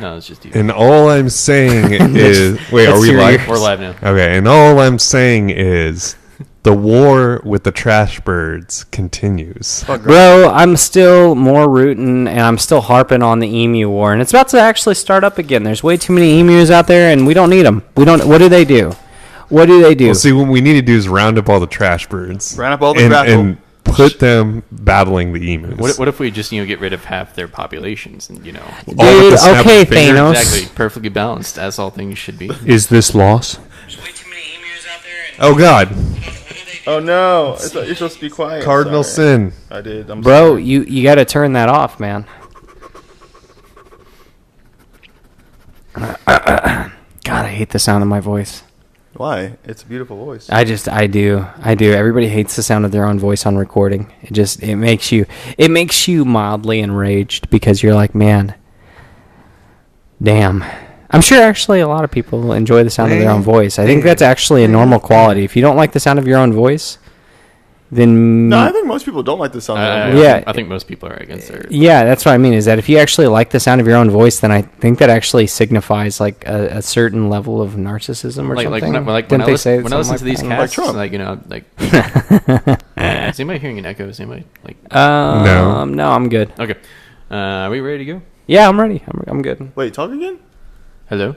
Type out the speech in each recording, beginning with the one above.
No, it's just you. And all I'm saying is... Wait, are we live? We're live now. Okay, and all I'm saying is the war with the trash birds continues. Bro, I'm still more rooting, and I'm still harping on the emu war, and it's about to actually start up again. There's way too many emus out there, and we don't need them. What do they do? What do they do? Well, see, what we need to do is round up all the trash birds. Round up all the and put them battling the emus. What if we just get rid of half their populations and Dude, okay, Thanos. Exactly, perfectly balanced as all things should be. Is this loss? There's way too many emus out there. And Oh God, Oh no! I thought you're supposed to be quiet. cardinal Sorry. sin. I did. I'm Bro, sorry. you got to turn that off, man. God, I hate the sound of my voice. Why? It's a beautiful voice. I do. Everybody hates the sound of their own voice on recording. It makes you mildly enraged because you're like, man, damn. I'm sure actually a lot of people enjoy the sound of their own voice. I think that's actually a normal quality. If you don't like the sound of your own voice, then No, I think most people don't like the sound. I think most people are against it. yeah, that's what I mean. Is that if you actually like the sound of your own voice, then I think that actually signifies like a certain level of narcissism or something. When I listen to these casts, Trump. is anybody hearing an echo? Is anybody No. No, I'm good. Okay, are we ready to go? Yeah, I'm ready. I'm good. Wait, talk again? Hello.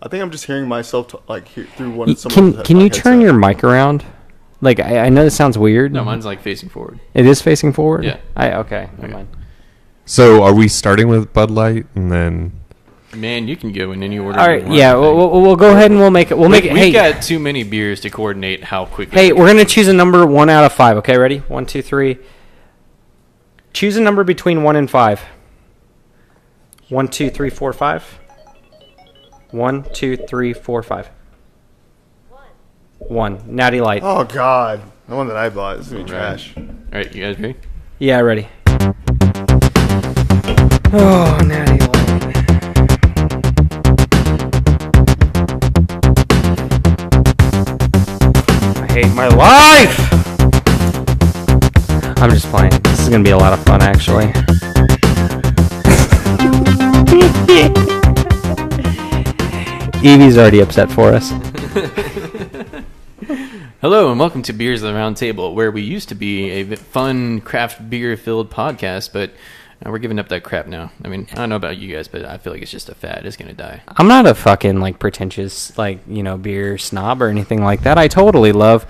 I think I'm just hearing myself through one. Of some Can you turn your mic around? Like I know this sounds weird. No, mine's facing forward. It is facing forward. Yeah. Okay. Never mind. So are we starting with Bud Light and then? Man, you can go in any order. All right. Yeah. We'll go ahead and we'll make it. We've We've got too many beers to coordinate how quickly. Hey, we're gonna choose a number 1 out of 5. Okay, ready? 1, 2, 3. Choose a number between 1 and 5. 1, 2, 3, 4, 5. 1, 2, 3, 4, 5. 1. Natty Light. Oh God, the one that I bought. This is gonna be trash. All right, you guys ready? Yeah, ready. Oh, Natty Light. I hate my life! I'm just playing. This is gonna be a lot of fun, actually. Evie's already upset for us. Hello and welcome to Beers of the Round Table, where we used to be a fun craft beer-filled podcast, but we're giving up that crap now. I mean, I don't know about you guys, but I feel like it's just a fad. It's gonna die. I'm not a fucking pretentious beer snob or anything like that. I totally love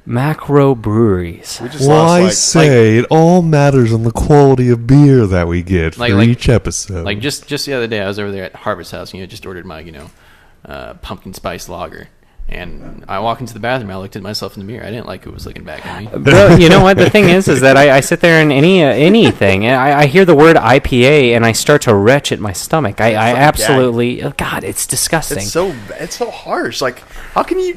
macro breweries. We just Well, lost, I say it all matters on the quality of beer that we get for each episode. Like just the other day, I was over there at Harvest House, just ordered my pumpkin spice lager. And I walk into the bathroom. I looked at myself in the mirror. I didn't like who was looking back at me. Bro, you know what? The thing is that I sit there in anything. And I hear the word IPA and I start to retch at my stomach. I absolutely... Oh, God, it's disgusting. It's so harsh. Like, how can you...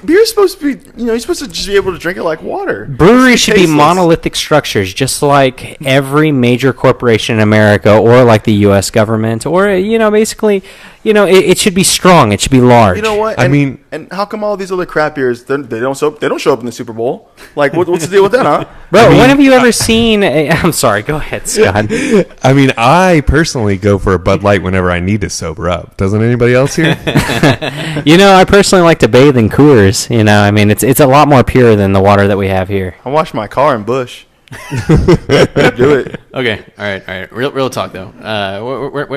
Beer's supposed to be... you're supposed to just be able to drink it like water. Breweries should be tasteless. monolithic structures, just like every major corporation in America, or like the U.S. government, or basically, it should be strong. It should be large. You know what? And how come all these other crap beers they don't show up in the Super Bowl? Like, what's the deal with that, huh? Bro, when have you ever seen? I'm sorry. Go ahead, Scott. I personally go for a Bud Light whenever I need to sober up. Doesn't anybody else here? I personally like to bathe in Coors. It's a lot more pure than the water that we have here. I wash my car in Bush. Do it. Okay, all right. Real talk though.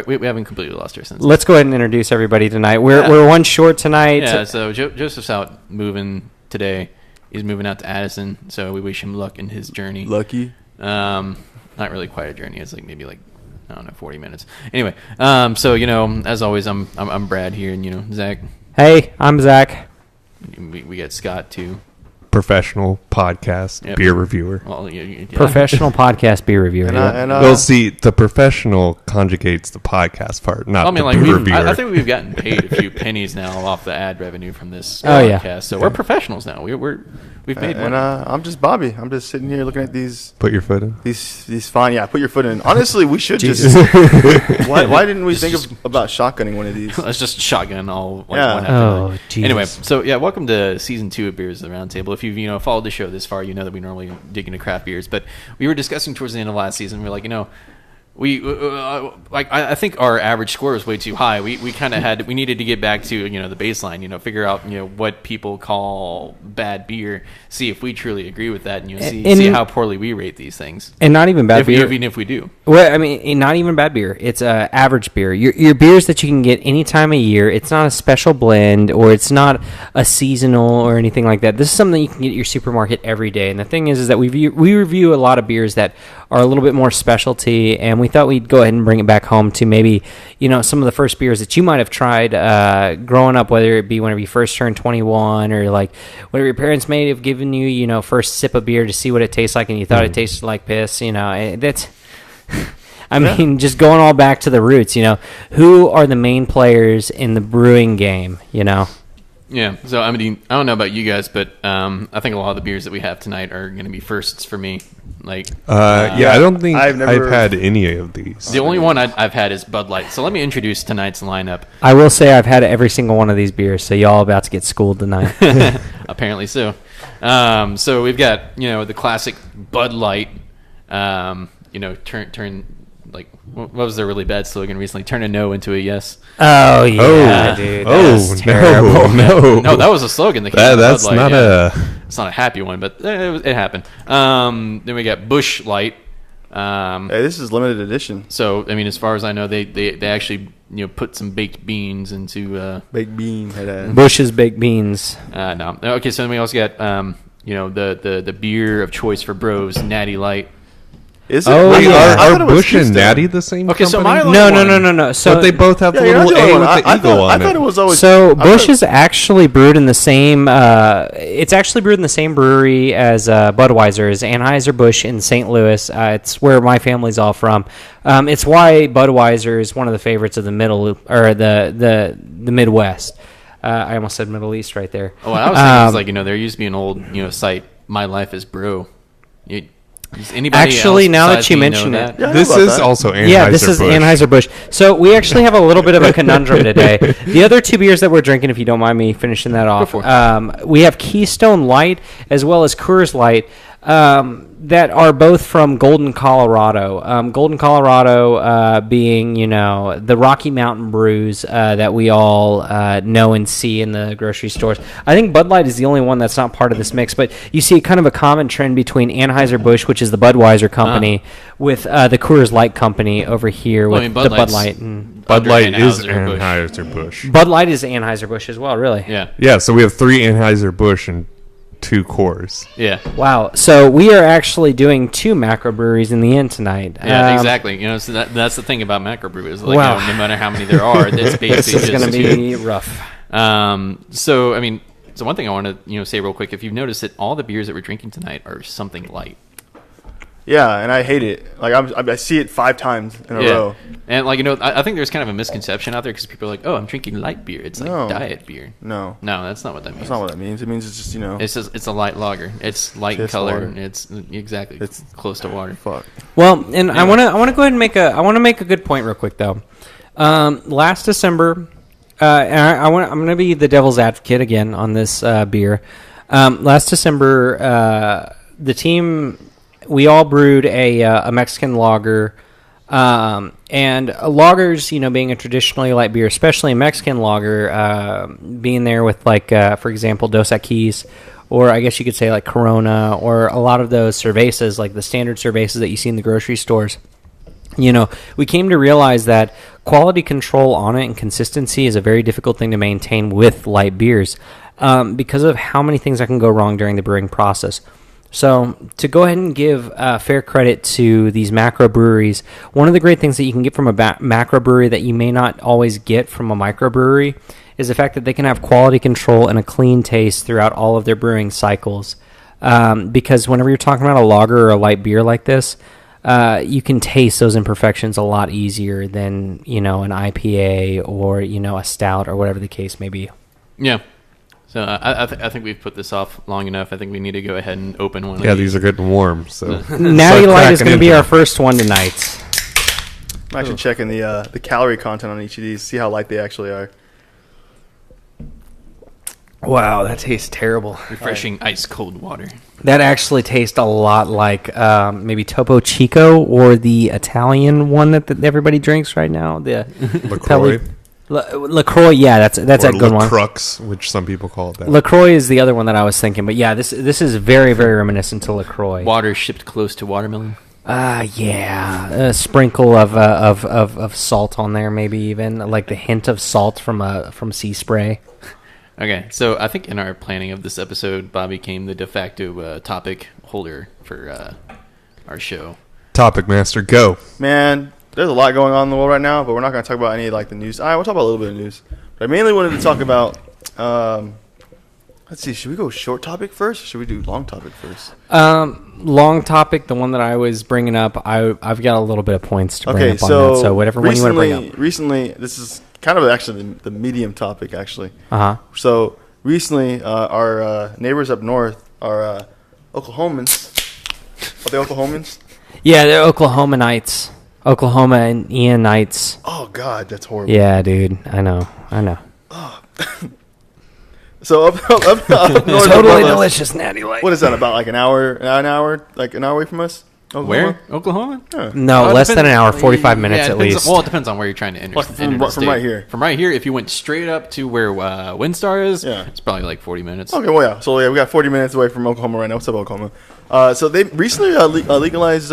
We haven't completely lost our sense. Let's go ahead and introduce everybody tonight. We're one short tonight. Yeah. So Joseph's out moving today. He's moving out to Addison. So we wish him luck in his journey. Lucky. Not really quite a journey. It's maybe I don't know, 40 minutes. Anyway, so as always, I'm Brad here, and Zach. Hey, I'm Zach. We got Scott too. Professional podcast beer reviewer. Well, yeah. Professional podcast beer reviewer. Well, see, the professional conjugates the podcast part, not the beer reviewer. I think we've gotten paid a few pennies now off the ad revenue from this podcast. Yeah. So we're professionals now. We've made money. And I'm just Bobby. I'm just sitting here looking at these. Put your foot in. These fine. Yeah, put your foot in. Honestly, we should just. Why didn't we think about shotgunning one of these? Let's just shotgun all one after another. Jesus. Anyway, so welcome to season 2 of Beers of the Round Table. If you've followed the show this far, you know that we normally dig into craft beers, but we were discussing towards the end of last season. We're like, I think our average score was way too high. We kind of we needed to get back to the baseline. Figure out what people call bad beer. See if we truly agree with that, and see how poorly we rate these things. And not even bad beer. Even if we do. Well, I mean, not even bad beer. It's average beer. Your beers that you can get any time of year. It's not a special blend or it's not a seasonal or anything like that. This is something you can get at your supermarket every day. And the thing is that we review a lot of beers that are a little bit more specialty, and we thought we'd go ahead and bring it back home to maybe some of the first beers that you might have tried growing up, whether it be whenever you first turned 21 or like whenever your parents may have given you first sip of beer to see what it tastes like, and you thought it tasted like piss. That's I mean, just going all back to the roots. Who are the main players in the brewing game? Yeah, so I mean, I don't know about you guys, but I think a lot of the beers that we have tonight are going to be firsts for me. I don't think I've had any of these. The only one I've had is Bud Light. So let me introduce tonight's lineup. I will say I've had every single one of these beers, so y'all about to get schooled tonight. Apparently so. So we've got the classic Bud Light. Turn like what was their really bad slogan recently? Turn a no into a yes. Oh yeah, dude. That's terrible. No, that was a slogan. That's not It's not a happy one, but it happened. Then we got Bush Light. Hey, this is limited edition. So I mean, as far as I know, they actually put some baked beans into baked bean head. Bush's baked beans. No. Okay, so then we also got the beer of choice for bros, Natty Light. Is it? Are Bush and Natty the same company? So my no. So but they both have the little A with the eagle on it. I thought it was always. So Bush is actually brewed in the same. It's actually brewed in the same brewery as Budweiser, is Anheuser-Busch in St. Louis. It's where my family's all from. It's why Budweiser is one of the favorites of the the Midwest. I almost said Middle East right there. Oh, I was thinking there used to be an old site, My Life is Brew. Does anybody actually, else now that you mention that? it, this is also Anheuser-Busch. Yeah, this is Anheuser-Busch. So we actually have a little bit of a conundrum today. The other two beers that we're drinking, if you don't mind me finishing that off, we have Keystone Light as well as Coors Light. That are both from Golden, Colorado. Golden, Colorado being, the Rocky Mountain brews that we all know and see in the grocery stores. I think Bud Light is the only one that's not part of this mix, but you see kind of a common trend between Anheuser-Busch, which is the Budweiser company, with the Coors Light company over here with the Bud Light. And Bud Light is Anheuser-Busch. Bud Light is Anheuser-Busch as well, really. Yeah. Yeah, so we have 3 Anheuser-Busch and 2 Coors. Yeah. Wow. So we are actually doing 2 macro breweries in the end tonight. Yeah, exactly. So that's the thing about macro breweries. No matter how many there are, it's basically this is going to be 2. rough. So one thing I want to say real quick, if you've noticed that all the beers that we're drinking tonight are something light. Yeah, and I hate it. I see it 5 times in a row. And I think there's kind of a misconception out there because people are like, "Oh, I'm drinking light beer. It's like diet beer." No, that's not what that means. That's not what that means. It means it's just it's a light lager. It's light in color. Water. And it's close to water. Fuck. Well, and I want to go ahead and make a good point real quick though. Last December, and I'm going to be the devil's advocate again on this beer. Last December, the team. We all brewed a Mexican lager, and lagers, being a traditionally light beer, especially a Mexican lager, being there with for example, Dos Equis, or I guess you could say like Corona, or a lot of those cervezas, like the standard cervezas that you see in the grocery stores. We came to realize that quality control on it and consistency is a very difficult thing to maintain with light beers, because of how many things that can go wrong during the brewing process. So to go ahead and give fair credit to these macro breweries, one of the great things that you can get from a macro brewery that you may not always get from a microbrewery is the fact that they can have quality control and a clean taste throughout all of their brewing cycles. Because whenever you're talking about a lager or a light beer like this, you can taste those imperfections a lot easier than, an IPA or, a stout or whatever the case may be. Yeah. So I think we've put this off long enough. I think we need to go ahead and open one. Yeah, these are getting warm. So Natty Light is going to be our first one tonight. I'm actually checking the calorie content on each of these, see how light they actually are. Wow, that tastes terrible. Refreshing ice cold water. That actually tastes a lot like maybe Topo Chico or the Italian one that everybody drinks right now. The LaCroix. LaCroix, yeah, that's a good one. LaCrux, which some people call it that. LaCroix is the other one that I was thinking, but yeah, this is very, very reminiscent to LaCroix. Water shipped close to watermelon. Yeah, a sprinkle of salt on there, maybe even like the hint of salt from sea spray. Okay, so I think in our planning of this episode, Bobby became the de facto topic holder for our show. Topic master, go. Man, there's a lot going on in the world right now, but we're not going to talk about any like the news. All right, we'll talk about a little bit of news. But I mainly wanted to talk about. Let's see. Should we go short topic first? Or should we do long topic first? Long topic, the one that I was bringing up. I've got a little bit of points to bring up on that. So whatever one you want to bring up. Recently, this is kind of actually the medium topic actually. So recently, our neighbors up north are Oklahomans. Are they Oklahomans? Yeah, they're Oklahomanites. Oklahoma and Ianites. Oh God, that's horrible. Yeah, dude. I know. So up north, totally delicious, natty light. What is that? About like an hour away from us? Oklahoma? Where? Oklahoma? Yeah. No, less than an hour, 45 minutes at least. Well, it depends on where you're trying to enter. Like from right here. From right here, if you went straight up to where Windstar is, yeah, it's probably like 40 minutes. Okay, well, yeah. So yeah, we got 40 minutes away from Oklahoma right now. What's up, Oklahoma? So they recently legalized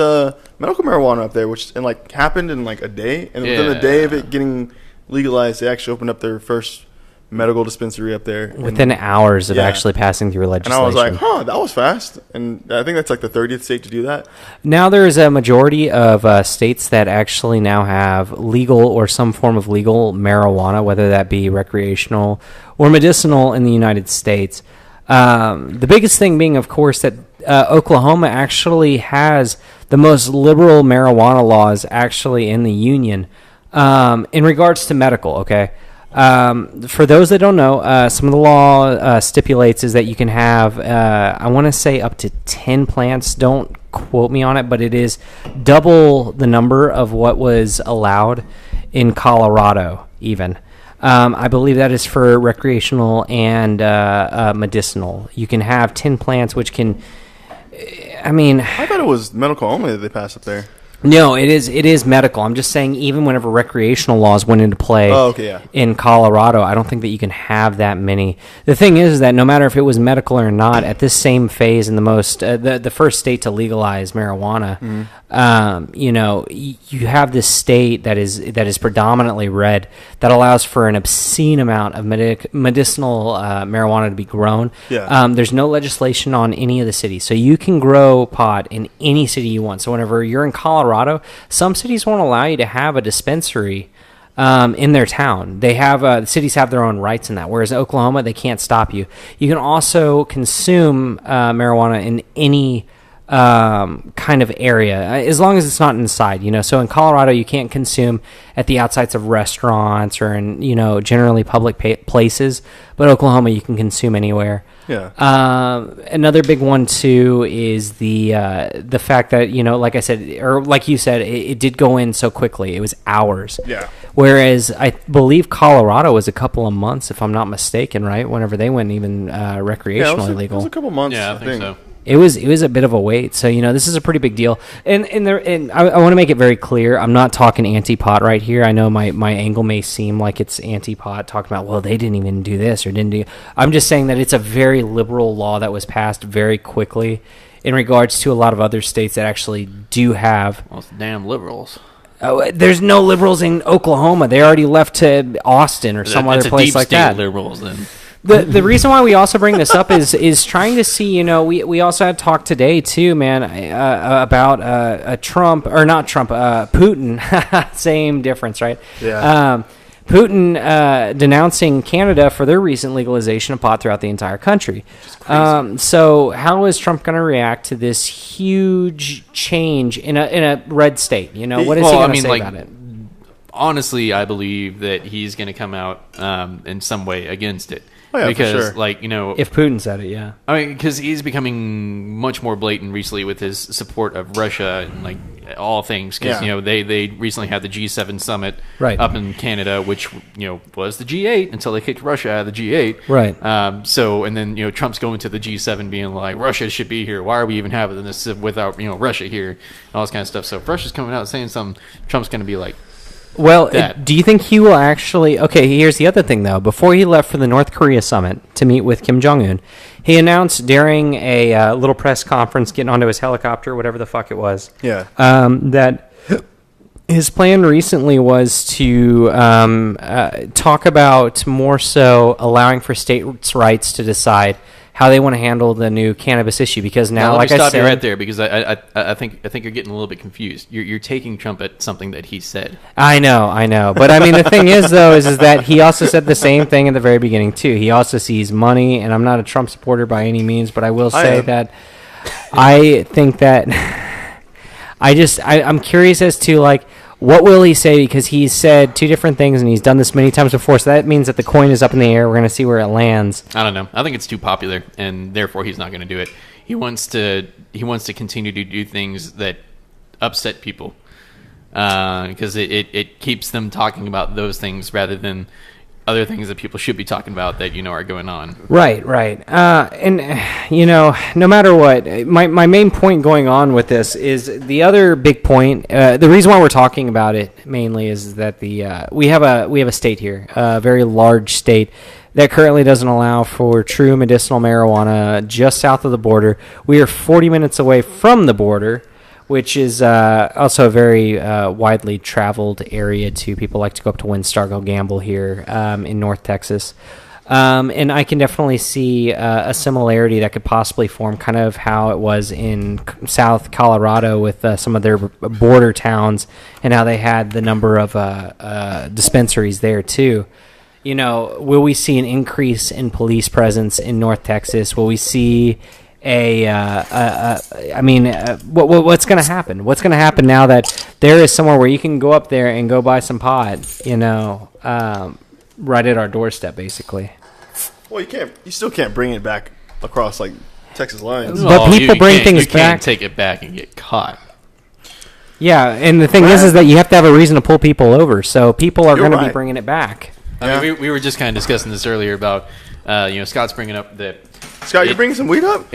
medical marijuana up there, which happened in like a day, and within a day of it getting legalized, they actually opened up their first medical dispensary up there within hours of actually passing through legislation. And I was like, that was fast. And I think that's like the 30th state to do that. Now there is a majority of states that actually now have legal or some form of legal marijuana, whether that be recreational or medicinal in the United States. The biggest thing being, of course, that Oklahoma actually has the most liberal marijuana laws actually in the union in regards to medical, okay? For those that don't know, some of the law stipulates is that you can have, I want to say up to 10 plants. Don't quote me on it, but it is double the number of what was allowed in Colorado even. I believe that is for recreational and medicinal. You can have 10 plants, which can, I thought it was medical only that they passed up there. No, it is medical. I'm just saying even whenever recreational laws went into play in Colorado, I don't think that you can have that many. The thing is that no matter if it was medical or not, at this same phase in the first state to legalize marijuana, you have this state that is predominantly red that allows for an obscene amount of medicinal marijuana to be grown. Yeah. There's no legislation on any of the cities, so you can grow pot in any city you want. So whenever you're in Colorado, some cities won't allow you to have a dispensary in their town. They have the cities have their own rights in that. Whereas in Oklahoma, they can't stop you. You can also consume marijuana in any kind of area as long as it's not inside. So in Colorado, you can't consume at the outsides of restaurants or in generally public places. But Oklahoma, you can consume anywhere. Yeah. Another big one too is the fact that like I said, or like you said, it did go in so quickly. It was hours. Yeah. Whereas I believe Colorado was a couple of months, if I'm not mistaken, right? Whenever they went even recreationally legal. It was a couple months. Yeah, I think so. It was a bit of a wait, so this is a pretty big deal. And I want to make it very clear. I'm not talking anti-pot right here. I know my angle may seem like it's anti-pot, talking about they didn't even do this or didn't do. I'm just saying that it's a very liberal law that was passed very quickly in regards to a lot of other states that actually do have. Well, it's damn liberals. Oh, there's no liberals in Oklahoma. They already left to Austin or some other place like that. Liberals then. The reason why we also bring this up is trying to see, we also had talk today too, man, about Trump, or not Trump, Putin, same difference, right? Yeah. Putin denouncing Canada for their recent legalization of pot throughout the entire country. So how is Trump going to react to this huge change in a red state? What is he going to say about it? honestly, I believe that he's going to come out in some way against it. Oh, yeah, because, for sure. like, you know, If Putin said it, yeah. I mean, because he's becoming much more blatant recently with his support of Russia and, like, all things. Because, Yeah. you know, they recently had the G7 summit Right. up in Canada, which, you know, was the G8 until they kicked Russia out of the G8. Right. So, and then, you know, Trump's going to the G7 being like, Russia should be here. Why are we even having this without, you know, Russia here? And all this kind of stuff. So if Russia's coming out saying something, Trump's going to be like, Well, that. do you think he will actually... Okay, here's the other thing, though. Before he left for the North Korea summit to meet with Kim Jong-un, he announced during a little press conference, getting onto his helicopter, whatever the fuck it was, Yeah. that his plan recently was to talk about more so allowing for states' rights to decide how they want to handle the new cannabis issue. Because now, let like me I stop said... you right there because I think you're getting a little bit confused. You're taking Trump at something that he said. I know. But I mean, the thing is, though, is that he also said the same thing at the very beginning, too. He also sees money, and I'm not a Trump supporter by any means, but I will say that I think that I'm curious as to, like, what will he say? Because he's said two different things, and he's done this many times before, so that means that the coin is up in the air. We're going to see where it lands. I don't know. I think it's too popular, and therefore he's not going to do it. He wants to continue to do things that upset people because it keeps them talking about those things rather than other things that people should be talking about that, you know, are going on. Right. And, you know, no matter what, my main point going on with this is the other big point. The reason why we're talking about it mainly is that we have a state here, a very large state that currently doesn't allow for true medicinal marijuana just south of the border. We are 40 minutes away from the border, which is also a very widely traveled area too. People like to go up to WinStar, go gamble here in North Texas. And I can definitely see a similarity that could possibly form kind of how it was in South Colorado with some of their border towns and how they had the number of dispensaries there too. You know, will we see an increase in police presence in North Texas? Will we see what's going to happen? What's going to happen now that there is somewhere where you can go up there and go buy some pot, you know, right at our doorstep, basically? Well, you still can't bring it back across like Texas lines. But people bring things you back. can't take it back and get caught. Yeah, and the thing is that you have to have a reason to pull people over, so people are going to be right. bringing it back. I mean, we were just kind of discussing this earlier about, you know, Scott's bringing up that. Scott, you bringing some weed up?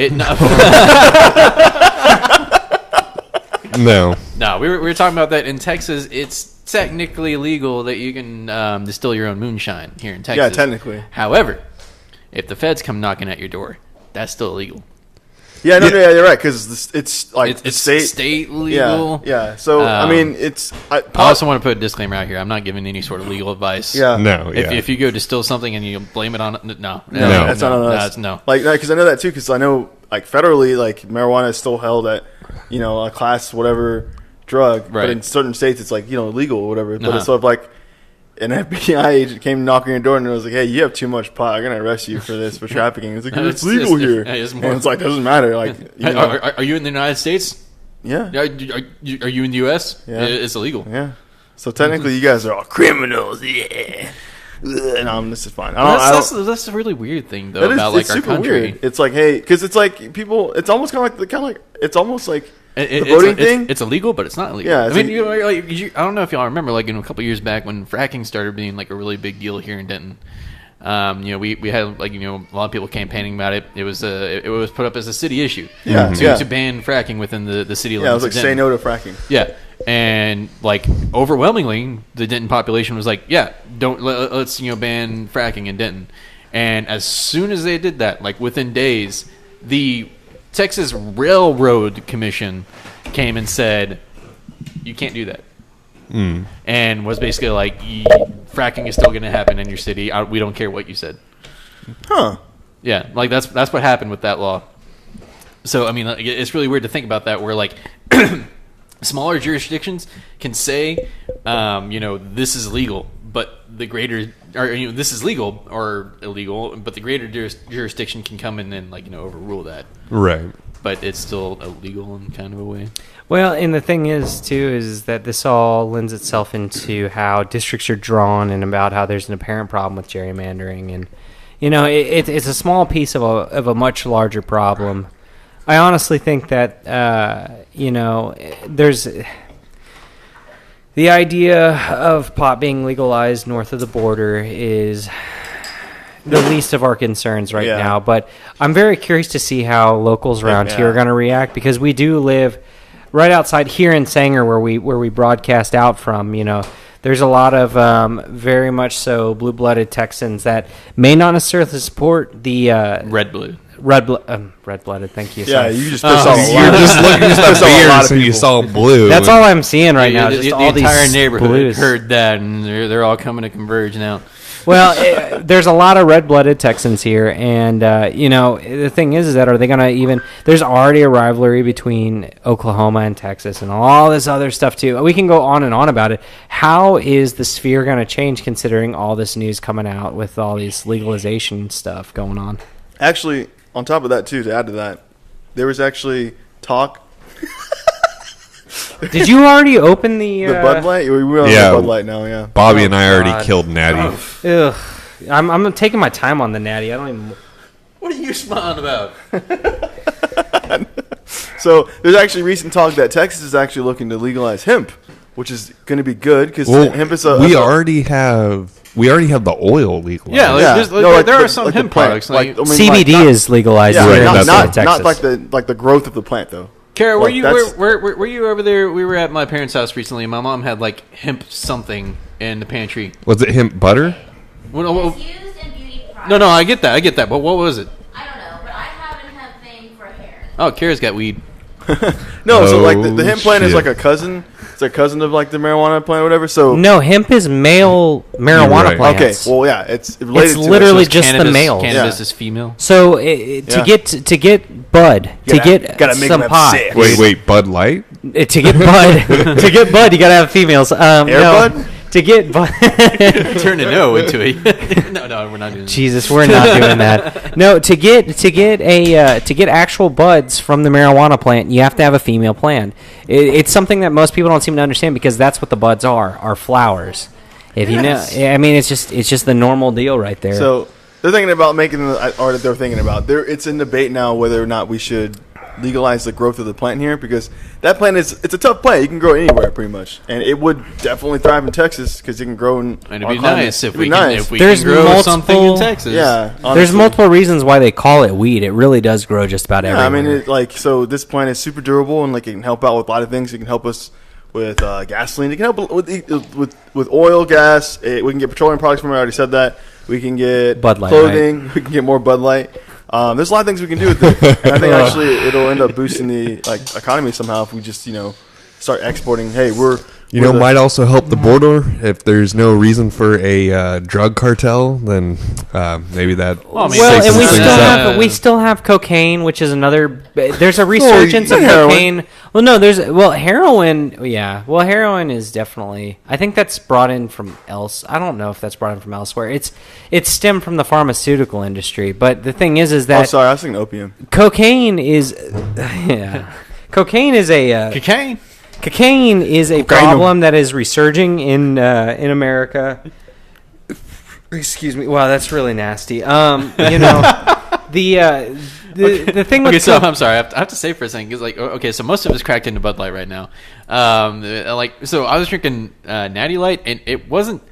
No. No, we were talking about that in Texas. It's technically legal that you can distill your own moonshine here in Texas. Yeah, technically. However, if the feds come knocking at your door, that's still illegal. Yeah, you're right because it's like It's state legal. Yeah. So I mean, I also want to put a disclaimer out here. I'm not giving any sort of legal advice. Yeah. No. If you go distill something and you blame it on no, that's not on us. No. Like because I know that too because I know like federally like marijuana is still held at a class whatever drug, right. But in certain states it's like illegal or whatever. But it's sort of like an FBI agent came knocking on your door and it was like, "Hey, you have too much pot. I'm gonna arrest you for this for trafficking." It's like it's legal here, and it's like doesn't matter. Like, are you in the United States? Yeah. Are you in the U.S.? Yeah. It's illegal. Yeah. So technically, you guys are all criminals. Yeah. No, this is fine. That's a really weird thing though about like our country. Weird. It's like, hey, because it's like people. It's almost kind of like it's almost like the voting thing. It's illegal, but it's not illegal. Yeah, I mean, I don't know if y'all remember, like, a couple years back when fracking started being like a really big deal here in Denton. We had like a lot of people campaigning about it. It was put up as a city issue. To ban fracking within the city limits. Yeah, it was like say no to fracking. Yeah, and like overwhelmingly, the Denton population was like, yeah, let's ban fracking in Denton. And as soon as they did that, like within days, the Texas Railroad Commission came and said, you can't do that. And was basically like, fracking is still going to happen in your city. We don't care what you said. Huh. Yeah, like that's what happened with that law. So, I mean, it's really weird to think about that where, like, smaller jurisdictions can say, this is legal, but the greater, or this is legal or illegal, but the greater jurisdiction can come in and overrule that. Right. but it's still illegal in kind of a way. Well, and the thing is, too, is that this all lends itself into how districts are drawn and about how there's an apparent problem with gerrymandering. And, it's a small piece of a much larger problem. I honestly think that, there's the idea of pot being legalized north of the border is the least of our concerns right now. But I'm very curious to see how locals around here are going to react, because we do live right outside here in Sanger, where we broadcast out from. There's a lot of very much so blue-blooded Texans that may not necessarily support the red-blooded. Thank you. Yeah, sorry. you just pissed off a lot. You're just looking at the beers and you saw blue. That's all I'm seeing right now. The, Just the all entire these neighborhood blues. heard that, and they're all coming to converge now. Well, there's a lot of red-blooded Texans here, and the thing is that are they going to even? There's already a rivalry between Oklahoma and Texas, and all this other stuff too. We can go on and on about it. How is the sphere going to change, considering all this news coming out with all these legalization stuff going on? Actually, on top of that too, to add to that, there was actually talk. Did you already open the Bud Light? We're on the Bud Light now, yeah. Bobby and I already killed Natty. Ugh. I'm taking my time on the Natty. I don't even. What are you smiling about? So there's actually recent talk that Texas is actually looking to legalize hemp, which is going to be good because hemp is we already have the oil legalized. Yeah, there are some hemp products. CBD is legalized. Yeah, Texas. not like the growth of the plant though. Kara, were you over there? We were at my parents' house recently. My mom had like hemp something in the pantry. Was it hemp butter? It's used in beauty products. No, I get that. But what was it? I don't know, but I have a hemp thing for hair. Oh, Kara's got weed. So like the hemp plant is like a cousin. It's a cousin of like the marijuana plant or whatever. So no, hemp is male marijuana plants. Okay, well yeah, it's related. It's literally just cannabis, the male. Cannabis is female. So to get bud, gotta make some them pot. sick. Wait, Bud Light? To get bud, you gotta have females. Bud? To get bud. Turn a no into it. No, we're not doing that. Jesus, we're not doing that. No, to get actual buds from the marijuana plant, you have to have a female plant. It's something that most people don't seem to understand, because that's what the buds are flowers. If you know, I mean, it's just the normal deal right there. So they're thinking about it's in debate now whether or not we should legalize the growth of the plant here, because that plant it's a tough plant. You can grow it anywhere pretty much, and it would definitely thrive in Texas because it can grow in. And it'd be nice if we There's can grow something in multiple- Texas. Yeah, honestly. There's multiple reasons why they call it weed. It really does grow just about everywhere. I mean, so this plant is super durable, and like it can help out with a lot of things. It can help us with gasoline. It can help with oil, gas. We can get petroleum products from it. I already said that. We can get Bud Light, clothing. Right? We can get more Bud Light. There's a lot of things we can do with it, and I think actually it'll end up boosting the economy somehow if we just start exporting. Hey, might also help the border if there's no reason for a drug cartel. Then maybe that. Well, and we still have cocaine, which is another. There's a resurgence of cocaine. Well, no, heroin. Yeah, well, heroin is definitely. I think that's brought in from else. I don't know if that's brought in from elsewhere. It's stemmed from the pharmaceutical industry. But the thing is that. Oh, sorry, I was thinking opium. Cocaine is. Yeah, cocaine is a. Cocaine. Cocaine is a problem that is resurging in America. Excuse me. Wow, that's really nasty. The thing with I'm sorry. I have to say for a second, because so most of us cracked into Bud Light right now. So I was drinking Natty Light, and it wasn't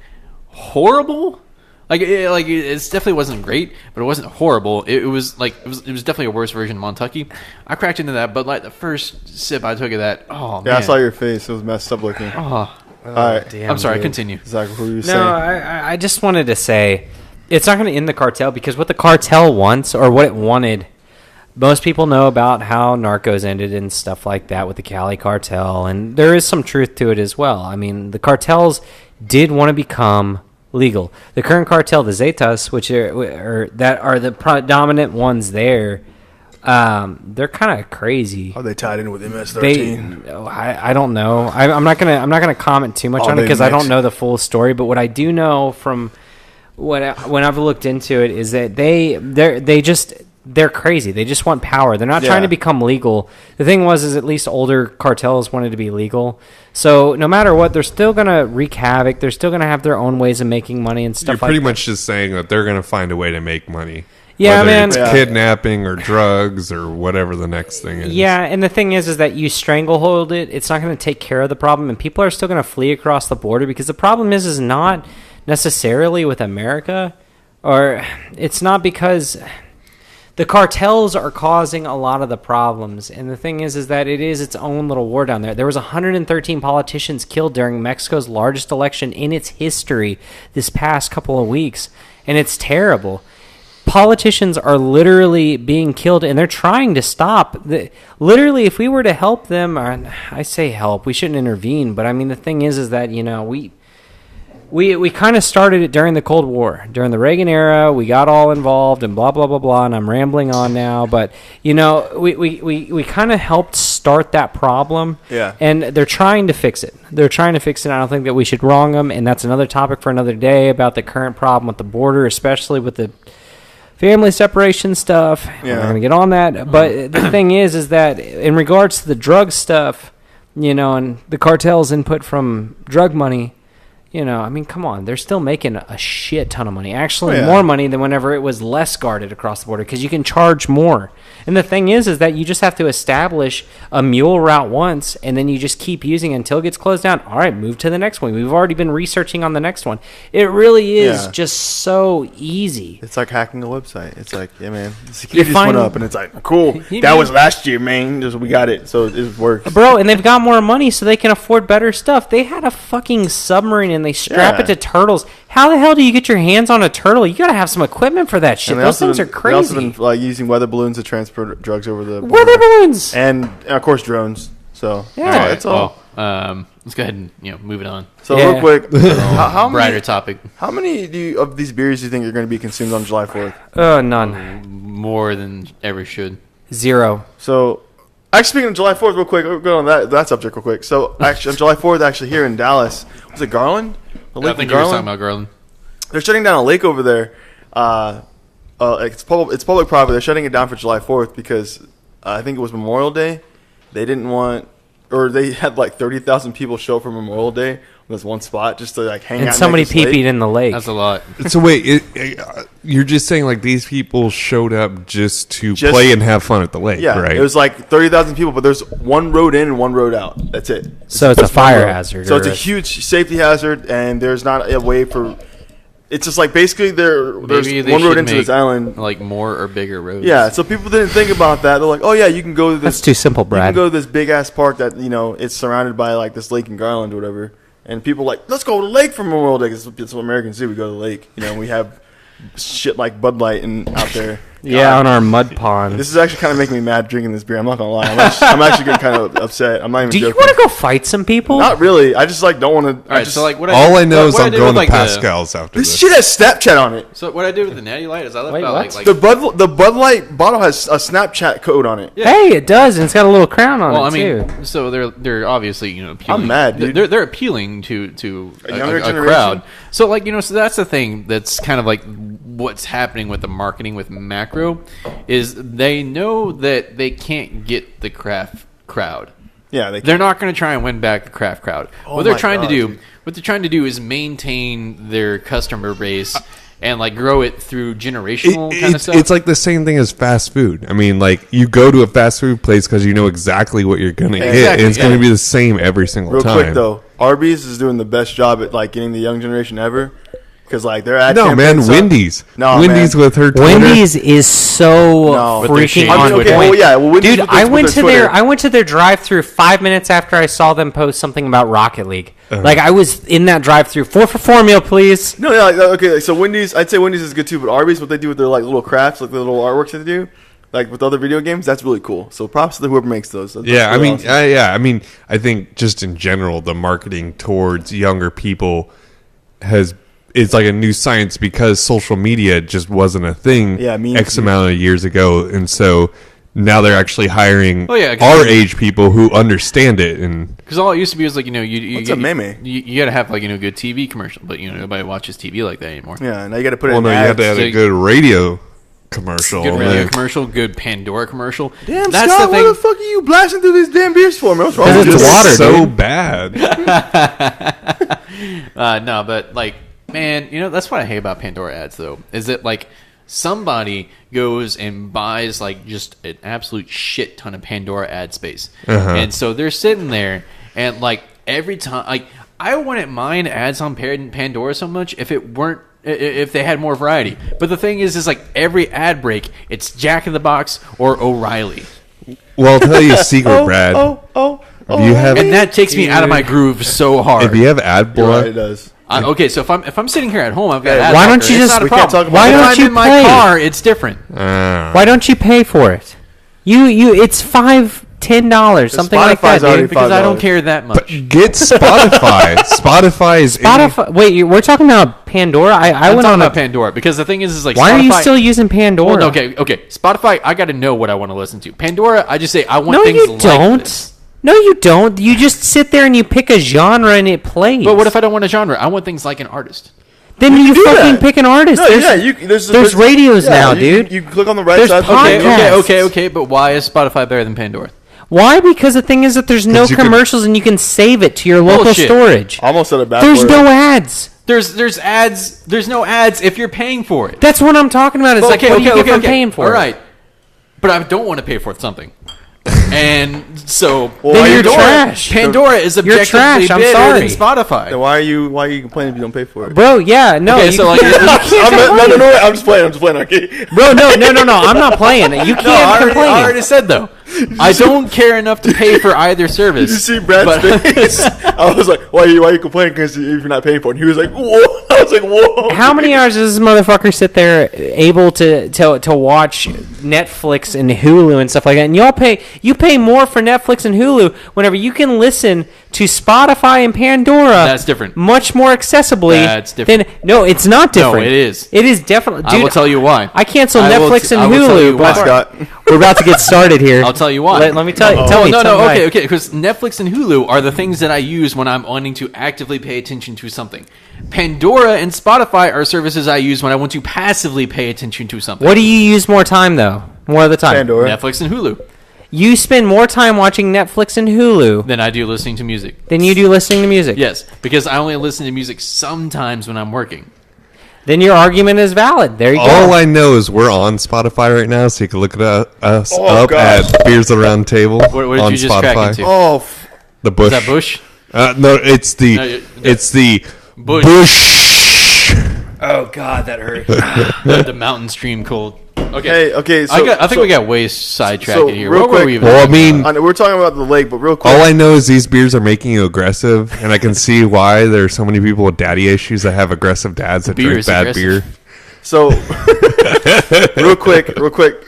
horrible. It definitely wasn't great, but it wasn't horrible. It was definitely a worse version of Montucky. I cracked into that Bud Light. The first sip I took of that, man. I saw your face. It was messed up looking. Oh, all right. Damn, I'm sorry. dude. Continue. Zach, what were you saying? No, I just wanted to say it's not going to end the cartel, because what the cartel wants, or what it wanted, most people know about how Narcos ended and stuff like that with the Cali cartel, and there is some truth to it as well. I mean, the cartels did want to become legal. The current cartel, the Zetas, which are the predominant ones there, they're kind of crazy. Are they tied in with MS-13? I don't know. I'm not gonna comment too much on it because I don't know the full story. But what I do know from when I've looked into it is that they they're crazy. They just want power. They're not trying to become legal. The thing is at least older cartels wanted to be legal. So no matter what, they're still going to wreak havoc. They're still going to have their own ways of making money and stuff like that. You're pretty much just saying that they're going to find a way to make money. Yeah, whether man. It's kidnapping or drugs or whatever the next thing is. Yeah, and the thing is that you stranglehold it. It's not going to take care of the problem, and people are still going to flee across the border because the problem is not necessarily with America, or it's not because the cartels are causing a lot of the problems. And the thing is that it is its own little war down there. There was 113 politicians killed during Mexico's largest election in its history this past couple of weeks, and it's terrible. Politicians are literally being killed, and they're trying to stop. Literally, if we were to help them, or I say help, we shouldn't intervene. But I mean, the thing is that we kind of started it during the Cold War, during the Reagan era. We got all involved and blah blah blah blah. And I'm rambling on now, but we kind of helped start that problem. Yeah. And they're trying to fix it. I don't think that we should wrong them, and that's another topic for another day about the current problem with the border, especially with the family separation stuff. We're not going to get on that. But the thing is that in regards to the drug stuff, and the cartel's input from drug money, I mean, come on. They're still making a shit ton of money. Actually, more money than whenever it was less guarded across the border because you can charge more. And the thing is that you just have to establish a mule route once, and then you just keep using it until it gets closed down. All right, move to the next one. We've already been researching on the next one. It really is just so easy. It's like hacking a website. It's like, yeah, man, the security just went up, and it's like, cool. That was last year, man. We got it, so it works. Bro, and they've got more money, so they can afford better stuff. They had a fucking submarine, and they strap it to turtles. How the hell do you get your hands on a turtle? You gotta have some equipment for that shit. Those things are crazy. They also been like using weather balloons to transport drugs over the border. Weather balloons, and of course drones. So yeah, that's all. Well, let's go ahead and move it on. So real quick, how brighter topic. How many of these beers do you think are going to be consumed on July 4th? None. More than ever should. 0. So. Actually, speaking of July 4th, real quick, we'll go on that subject real quick. So, actually, on July 4th, actually here in Dallas, was it Garland? I think you were talking about Garland. They're shutting down a lake over there. It's public property. They're shutting it down for July 4th because I think it was Memorial Day. They didn't want, or they had like 30,000 people show up for Memorial Day on this one spot just to like hang out. And somebody pee-peed in the lake. That's a lot. So wait, you're just saying like these people showed up just to play and have fun at the lake, right? It was like 30,000 people, but there's one road in and one road out. That's it. So it's a fire hazard. So it's a huge safety hazard, and there's not a way for. It's just like basically there's one road into this island, like more or bigger roads. Yeah, so people didn't think about that. They're like, oh yeah, you can go to this. That's too simple, Brad. You can go to this big ass park that it's surrounded by like this lake in Garland or whatever. And people are like, let's go to the lake for Memorial Day. Because it's what Americans do. We go to the lake. We have shit like Bud Light out there. Yeah, on our mud pond. This is actually kind of making me mad drinking this beer. I'm not going to lie. I'm actually getting kind of upset. I'm not even joking. Do you want to go fight some people? Not really. I just don't want to. All right, so like all I know is I'm going to Pascal's after this. This shit has Snapchat on it. So what I did with the Natty Light is I left out like the Bud Light bottle has a Snapchat code on it. Yeah. Hey, it does, and it's got a little crown on it too. So they're obviously appealing. I'm mad, dude. They're appealing to a younger crowd. So like so that's the thing that's kind of like what's happening with the marketing with macro is they know that they can't get the craft crowd. Yeah, they're not going to try and win back the craft crowd. What they're trying to do is maintain their customer base and like grow it through generational kind of stuff. It's like the same thing as fast food. I mean, like you go to a fast food place because you know exactly what you're going to get, and it's going to be the same every single time. Real quick though, Arby's is doing the best job at like getting the young generation ever. Because like they're at Wendy's. Wendy's with her Twitter. Wendy's is so freaking on point. Well, dude, I went to their drive-thru 5 minutes after I saw them post something about Rocket League. Like I was in that drive-thru. 4 for $4 meal, please. No, okay. So Wendy's, I'd say Wendy's is good too, but Arby's, what they do with their like little crafts, like the little artworks that they do, like with other video games, that's really cool. So props to whoever makes those. That's I mean, I think just in general, the marketing towards younger people it's like a new science because social media just wasn't a thing X amount of years ago. And so now they're actually hiring our age people who understand it. And because all it used to be was like, what's a meme? You got to have like, good TV commercial, but nobody watches TV like that anymore. Yeah. Now you got to put it in ads. You have to have a good radio commercial. Good radio commercial, good Pandora commercial. Damn, that's Scott, why the fuck are you blasting through these damn beers for, man? What's wrong with you? It's water, so dude. bad. No, but like, man, that's what I hate about Pandora ads, though, is that like somebody goes and buys like just an absolute shit ton of Pandora ad space, and so they're sitting there and like every time, like I wouldn't mind ads on Pandora so much if they had more variety. But the thing is like every ad break, it's Jack in the Box or O'Reilly. Well, I'll tell you a secret, Brad. And that takes me out of my groove so hard. If you have ad block, it does. Okay, so if I'm sitting here at home, I've got ad why blocker. don't you It's just? not a problem. Why don't you in my pay? car? It's different. Why don't you pay for it? It's $5-10 something like that, dude. Because I don't care that much. but get Spotify. Spotify is Spotify. Wait, we're talking about Pandora. I I'm went talking on about Pandora because the thing is like Why Spotify, are you still using Pandora? Well, okay. Spotify, I got to know what I want to listen to. Pandora, I just say I want No, things you like don't. this. No, you don't. You just sit there and you pick a genre and it plays. But what if I don't want a genre? I want things like an artist. Then you do fucking that. pick an artist. No, there's radios now, dude. You click on the right There's side. podcasts. Okay. But why is Spotify better than Pandora? Why? Because the thing is that there's no commercials and you can save it to your local Bullshit. storage. Almost said it back. There's no ads. There's ads. There's no ads if you're paying for it. That's what I'm talking about. It's like, what do you get from paying for All it? right. But I don't want to pay for something. And so then you're trash. Pandora is objectively trash. I'm better sorry. than Spotify. Then why are you complaining if you don't pay for it? Bro, yeah, no. Okay, so like, No, I'm just playing. Okay. Bro, no. I'm not playing. You can't complain. I already said though. I don't care enough to pay for either service. Did you see Brad's face? I was like, why are you complaining because if you're not paying for it? And he was like, whoa. I was like, whoa. How many hours does this motherfucker sit there able to watch Netflix and Hulu and stuff like that? And you pay more for Netflix and Hulu whenever you can listen to Spotify and Pandora. That's different. Much more accessibly. That's different. No, it's not different. No, it is. It is definitely. Dude, I will tell you why. I cancel Netflix and Hulu. Scott. We're about to get started here. I'll tell you why. Let me tell you. Tell me. Okay. Because Netflix and Hulu are the things that I use when I'm wanting to actively pay attention to something. Pandora and Spotify are services I use when I want to passively pay attention to something. What do you use more time though? More of the time. Pandora. Netflix and Hulu. You spend more time watching Netflix and Hulu than I do listening to music. Than you do listening to music. Yes, because I only listen to music sometimes when I'm working. Then your argument is valid. There you go. All I know is we're on Spotify right now, so you can look at us at Beers Around Table what did on you just Spotify. crack into? The Bush. Is that Bush? No, it's the Bush. Oh God, that hurt. the mountain stream cold. Okay. So, I think we got way sidetracked here. Real quick, well, I mean, we're talking about the lake, but real quick. All I know is these beers are making you aggressive, and I can see why there are so many people with daddy issues that have aggressive dads that drink bad beer. So, real quick,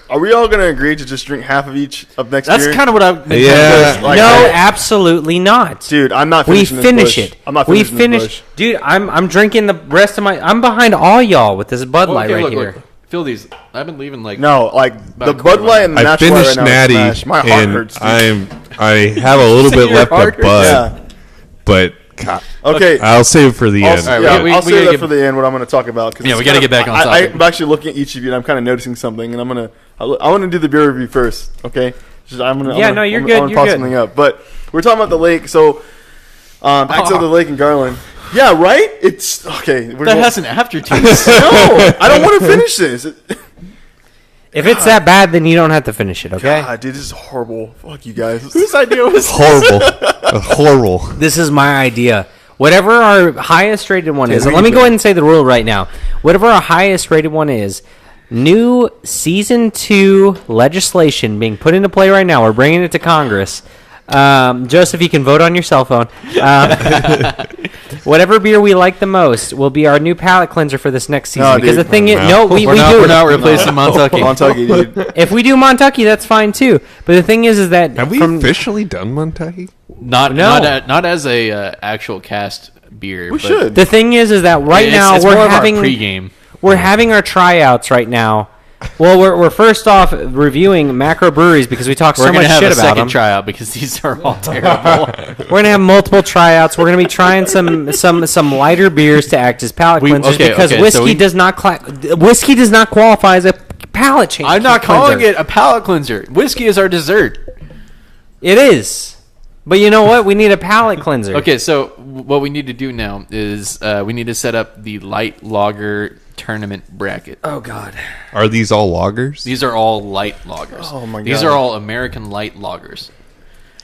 are we all going to agree to just drink half of each of next beer? That's kind of what I've been no, absolutely not. Dude, I'm not finishing this finish Bush. it. I'm not finishing this Bush. Dude, I'm drinking the rest of my... I'm behind all y'all with this Bud Light right here. Look. Feel these. I've been leaving like... No, like the Bud Light and the I Natural finished right now Natty, is my heart hurts, dude. I have a little bit left of Bud, yeah. but... God. Okay, I'll save it for the end. I'll save that for the end. What I'm going to talk about. Yeah, we got to get back on topic. I'm actually looking at each of you, and I'm kind of noticing something, and I want to do the beer review first. Okay, you're good. You're good. Something up, but we're talking about the lake. So, back to the lake in Garland. Yeah, right. It's okay. That has an aftertaste. No, I don't want to finish this. If it's that bad, then you don't have to finish it, okay? God, dude, this is horrible. Fuck you guys. Whose idea was horrible? This is my idea. Whatever our highest rated one is, and let me go ahead and say the rule right now. Whatever our highest rated one is, new Season 2 legislation being put into play right now. We're bringing it to Congress. Joseph, you can vote on your cell phone. Whatever beer we like the most will be our new palate cleanser for this next season. Because the thing is, we're not replacing Montucky. Montucky, dude. If we do Montucky, that's fine too. But the thing is that have we officially done Montucky? Not as a actual cast beer. We should. The thing is that right now we're having pregame. We're having our tryouts right now. Well, we're first off reviewing macro breweries because we talk so much shit about them. We're going to have a second tryout because these are all terrible. We're going to have multiple tryouts. We're going to be trying some lighter beers to act as palate cleansers because whiskey does not qualify as a palate change. I'm not calling it a palate cleanser. Whiskey is our dessert. It is. But you know what? We need a palate cleanser. Okay, so what we need to do now is we need to set up the light lager tournament bracket. Oh, God. Are these all lagers? These are all light lagers. Oh, my God. These are all American light lagers,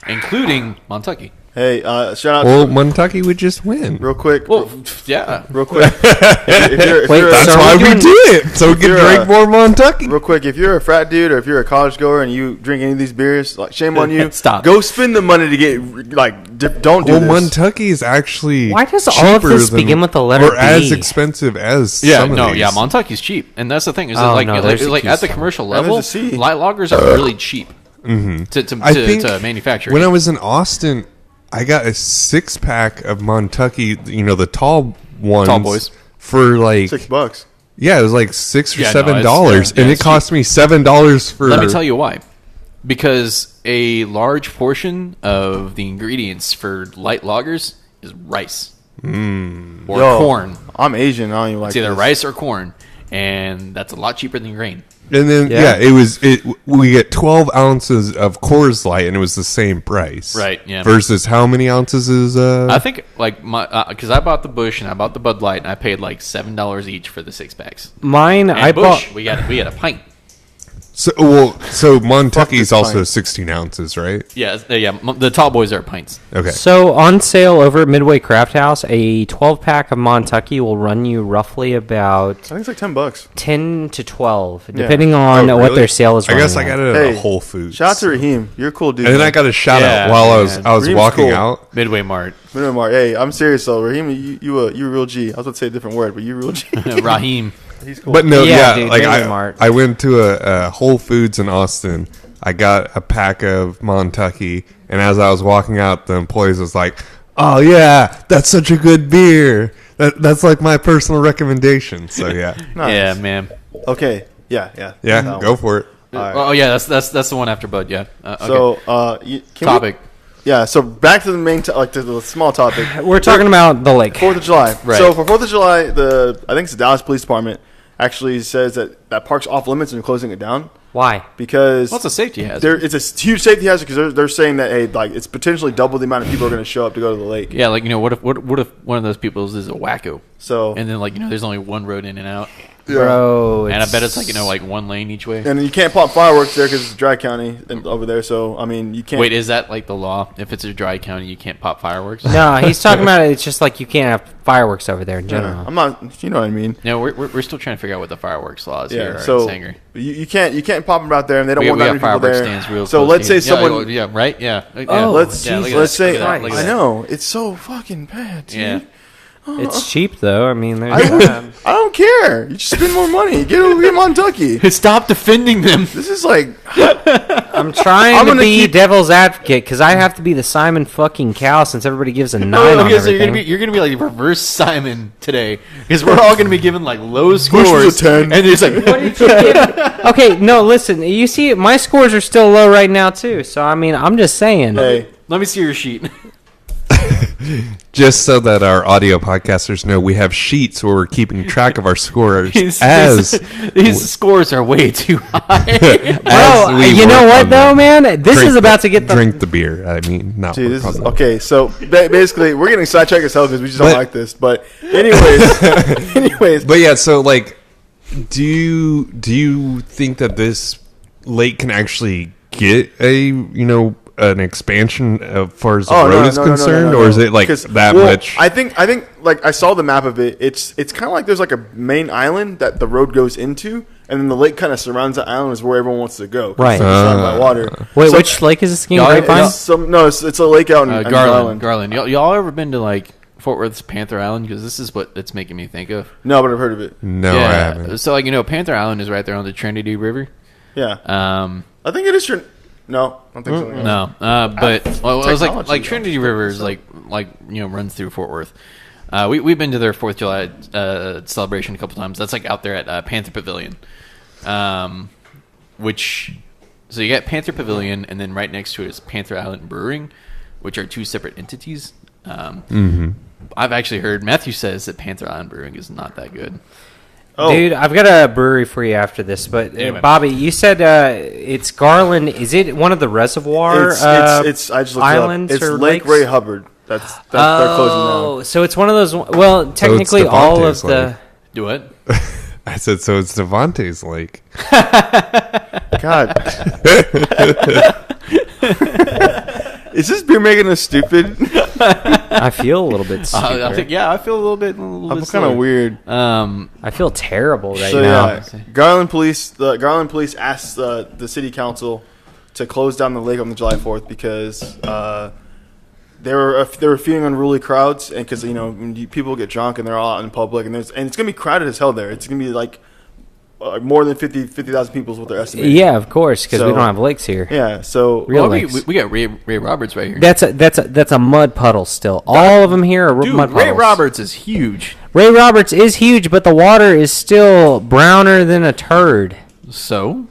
including Montucky. Hey, shout out Well, to Montucky would just win. real quick. Well, yeah. Real quick. if Wait, you're That's So why we're we doing- do it, so we can you're drink more Montucky. Real quick, if you're a frat dude or if you're a college goer and you drink any of these beers, like shame on you. Stop. Go spend the money to get don't do Well, this. Montucky is actually Why does all of cheaper this than- begin with the letter or as B? expensive as Yeah, some of no, these. yeah, Montucky's cheap, and that's the thing is that Oh, like, no, there's a like Q at the somewhere. commercial And level, there's a C. light lagers are really cheap to manufacture. When I was in Austin, I got a 6-pack of Montucky, the tall ones, Tall boys. for like $6. Yeah, it was like $6 or Yeah, no, $7, it's- yeah, and it it's cost me $7 for. Let me tell you why. Because a large portion of the ingredients for light lagers is rice or Yo, corn. I'm Asian. I don't even like It's either this. rice or corn, and that's a lot cheaper than grain. And then Yeah. we get 12 ounces of Coors Light, and it was the same price, Right, yeah. Versus how many ounces is? I think like my because I bought the Busch and I bought the Bud Light, and I paid like $7 each for the 6-packs. Mine, And I Busch, bought. we had a pint. So Montucky is this also pint. 16 ounces, right? Yeah, the tall boys are pints. Okay. So on sale over at Midway Craft House, a 12-pack of Montucky will run you roughly about I think it's like $10. 10 to 12, Yeah. depending on Oh, what really? their sale is I running guess I at. got it at Hey, a Whole Foods. Shout out to Raheem. You're a cool dude. And then man. I got a shout Yeah, out while man. I was Raheem's walking cool. out. Midway Mart. Minimum Mart. Hey, I'm serious though. Raheem, you a real G. I was going to say a different word, but you a real G. Raheem. He's cool. But no, Yeah, yeah, dude, like Mega Mart. I went to a Whole Foods in Austin. I got a pack of Montucky, and as I was walking out, the employees was like, "Oh yeah, that's such a good beer. That's like my personal recommendation." So yeah, Nice. Yeah, man. Okay. Yeah. yeah, That go one. for it. All right. Oh yeah, that's the one after Bud. Yeah. Okay. So, can Topic. Yeah. So back to the main, to the small topic. We're talking about the lake. 4th of July. Right. So for 4th of July, I think it's the Dallas Police Department actually says that park's off limits and they're closing it down Why? because What's a safety hazard? it's a huge safety hazard because they're saying that hey, like it's potentially double the amount of people are going to show up to go to the lake. Yeah, like what if one of those people is a wacko, So and then there's only one road in and out, Bro, and I bet it's like one lane each way. and you can't pop fireworks there because it's a dry county and over there. So I mean, you can't. Wait, is that like the law? If it's a dry county, you can't pop fireworks. No, he's talking about it. It's just like you can't have fireworks over there in general. I'm not. You know what I mean? No, we're still trying to figure out what the fireworks law is here. Yeah. at So Sanger. you can't pop them out there, and they don't We want got that many people fireworks there. stands real So close let's to say you. someone. Yeah, right? Yeah. Oh, Let's yeah, look at let's that, say look at that, look at I that. know it's so fucking bad, dude. Yeah. It's cheap though. I mean, there's I don't care. You just spend more money. Get Montucky. Stop defending them. This is like I'm trying I'm to gonna be keep- devil's advocate because I have to be the Simon fucking Cow since everybody gives a 9 on Okay, so everything. you're gonna be like reverse Simon today because we're all gonna be given like low was scores, a 10. and it's like What did you give? Okay, no, listen. You see, my scores are still low right now too. So I mean, I'm just saying. hey, let me see your sheet. Just so that our audio podcasters know, we have sheets where we're keeping track of our scores These scores are way too high. Bro, you know what though, man? This is about to get the. drink the beer. I mean, not dude, this is probably. okay. So basically, we're getting sidetracked as hell because we just don't But- like this. But anyways, But yeah, so like, do you think that this lake can actually get an expansion as far as the road is concerned, or is it like 'Cause, that well, much? I think like I saw the map of it. It's kind of like there's like a main island that the road goes into, and then the lake kind of surrounds the island is where everyone wants to go. 'cause Right. It's surrounded by water. Wait, So- which lake is this again? Y'all- Grapevine? It's a lake out in Garland. Garland. Y'all ever been to like Fort Worth's Panther Island? Because this is what it's making me think of. No, but I've heard of it. No, I haven't. So Panther Island is right there on the Trinity River. Yeah, I I think it is. No, I don't think so. No, but it was Technology, like though. Trinity River is like runs through Fort Worth. We've been to their 4th of July celebration a couple times. That's like out there at Panther Pavilion, so you got Panther Pavilion, and then right next to it is Panther Island Brewing, which are two separate entities. I've actually heard Matthew says that Panther Island Brewing is not that good. Dude, I've got a brewery for you after this, but Bobby, you said it's Garland. Is it one of the reservoir it's I just looked islands it up. It's or Lake lakes? Ray Hubbard. They're closing down. So it's one of those. Well, technically, all of the. Do what? I said, so it's Devontae's lake. God. Is this beer making us stupid? I feel a little bit stupid. I feel a little bit. I'm kind of weird. I feel terrible right So now. yeah, Garland Police asked the city council to close down the lake on the July 4th because they were feeding unruly crowds, and because when people get drunk and they're all out in public, and it's gonna be crowded as hell there. It's gonna be like more than 50,000 people is what they're estimating. Yeah, of course, because we don't have lakes here. Yeah, so Real we lakes. got Ray Roberts right here. That's a mud puddle still. All of them here are mud puddles. Ray Roberts is huge. Ray Roberts is huge, but the water is still browner than a turd. So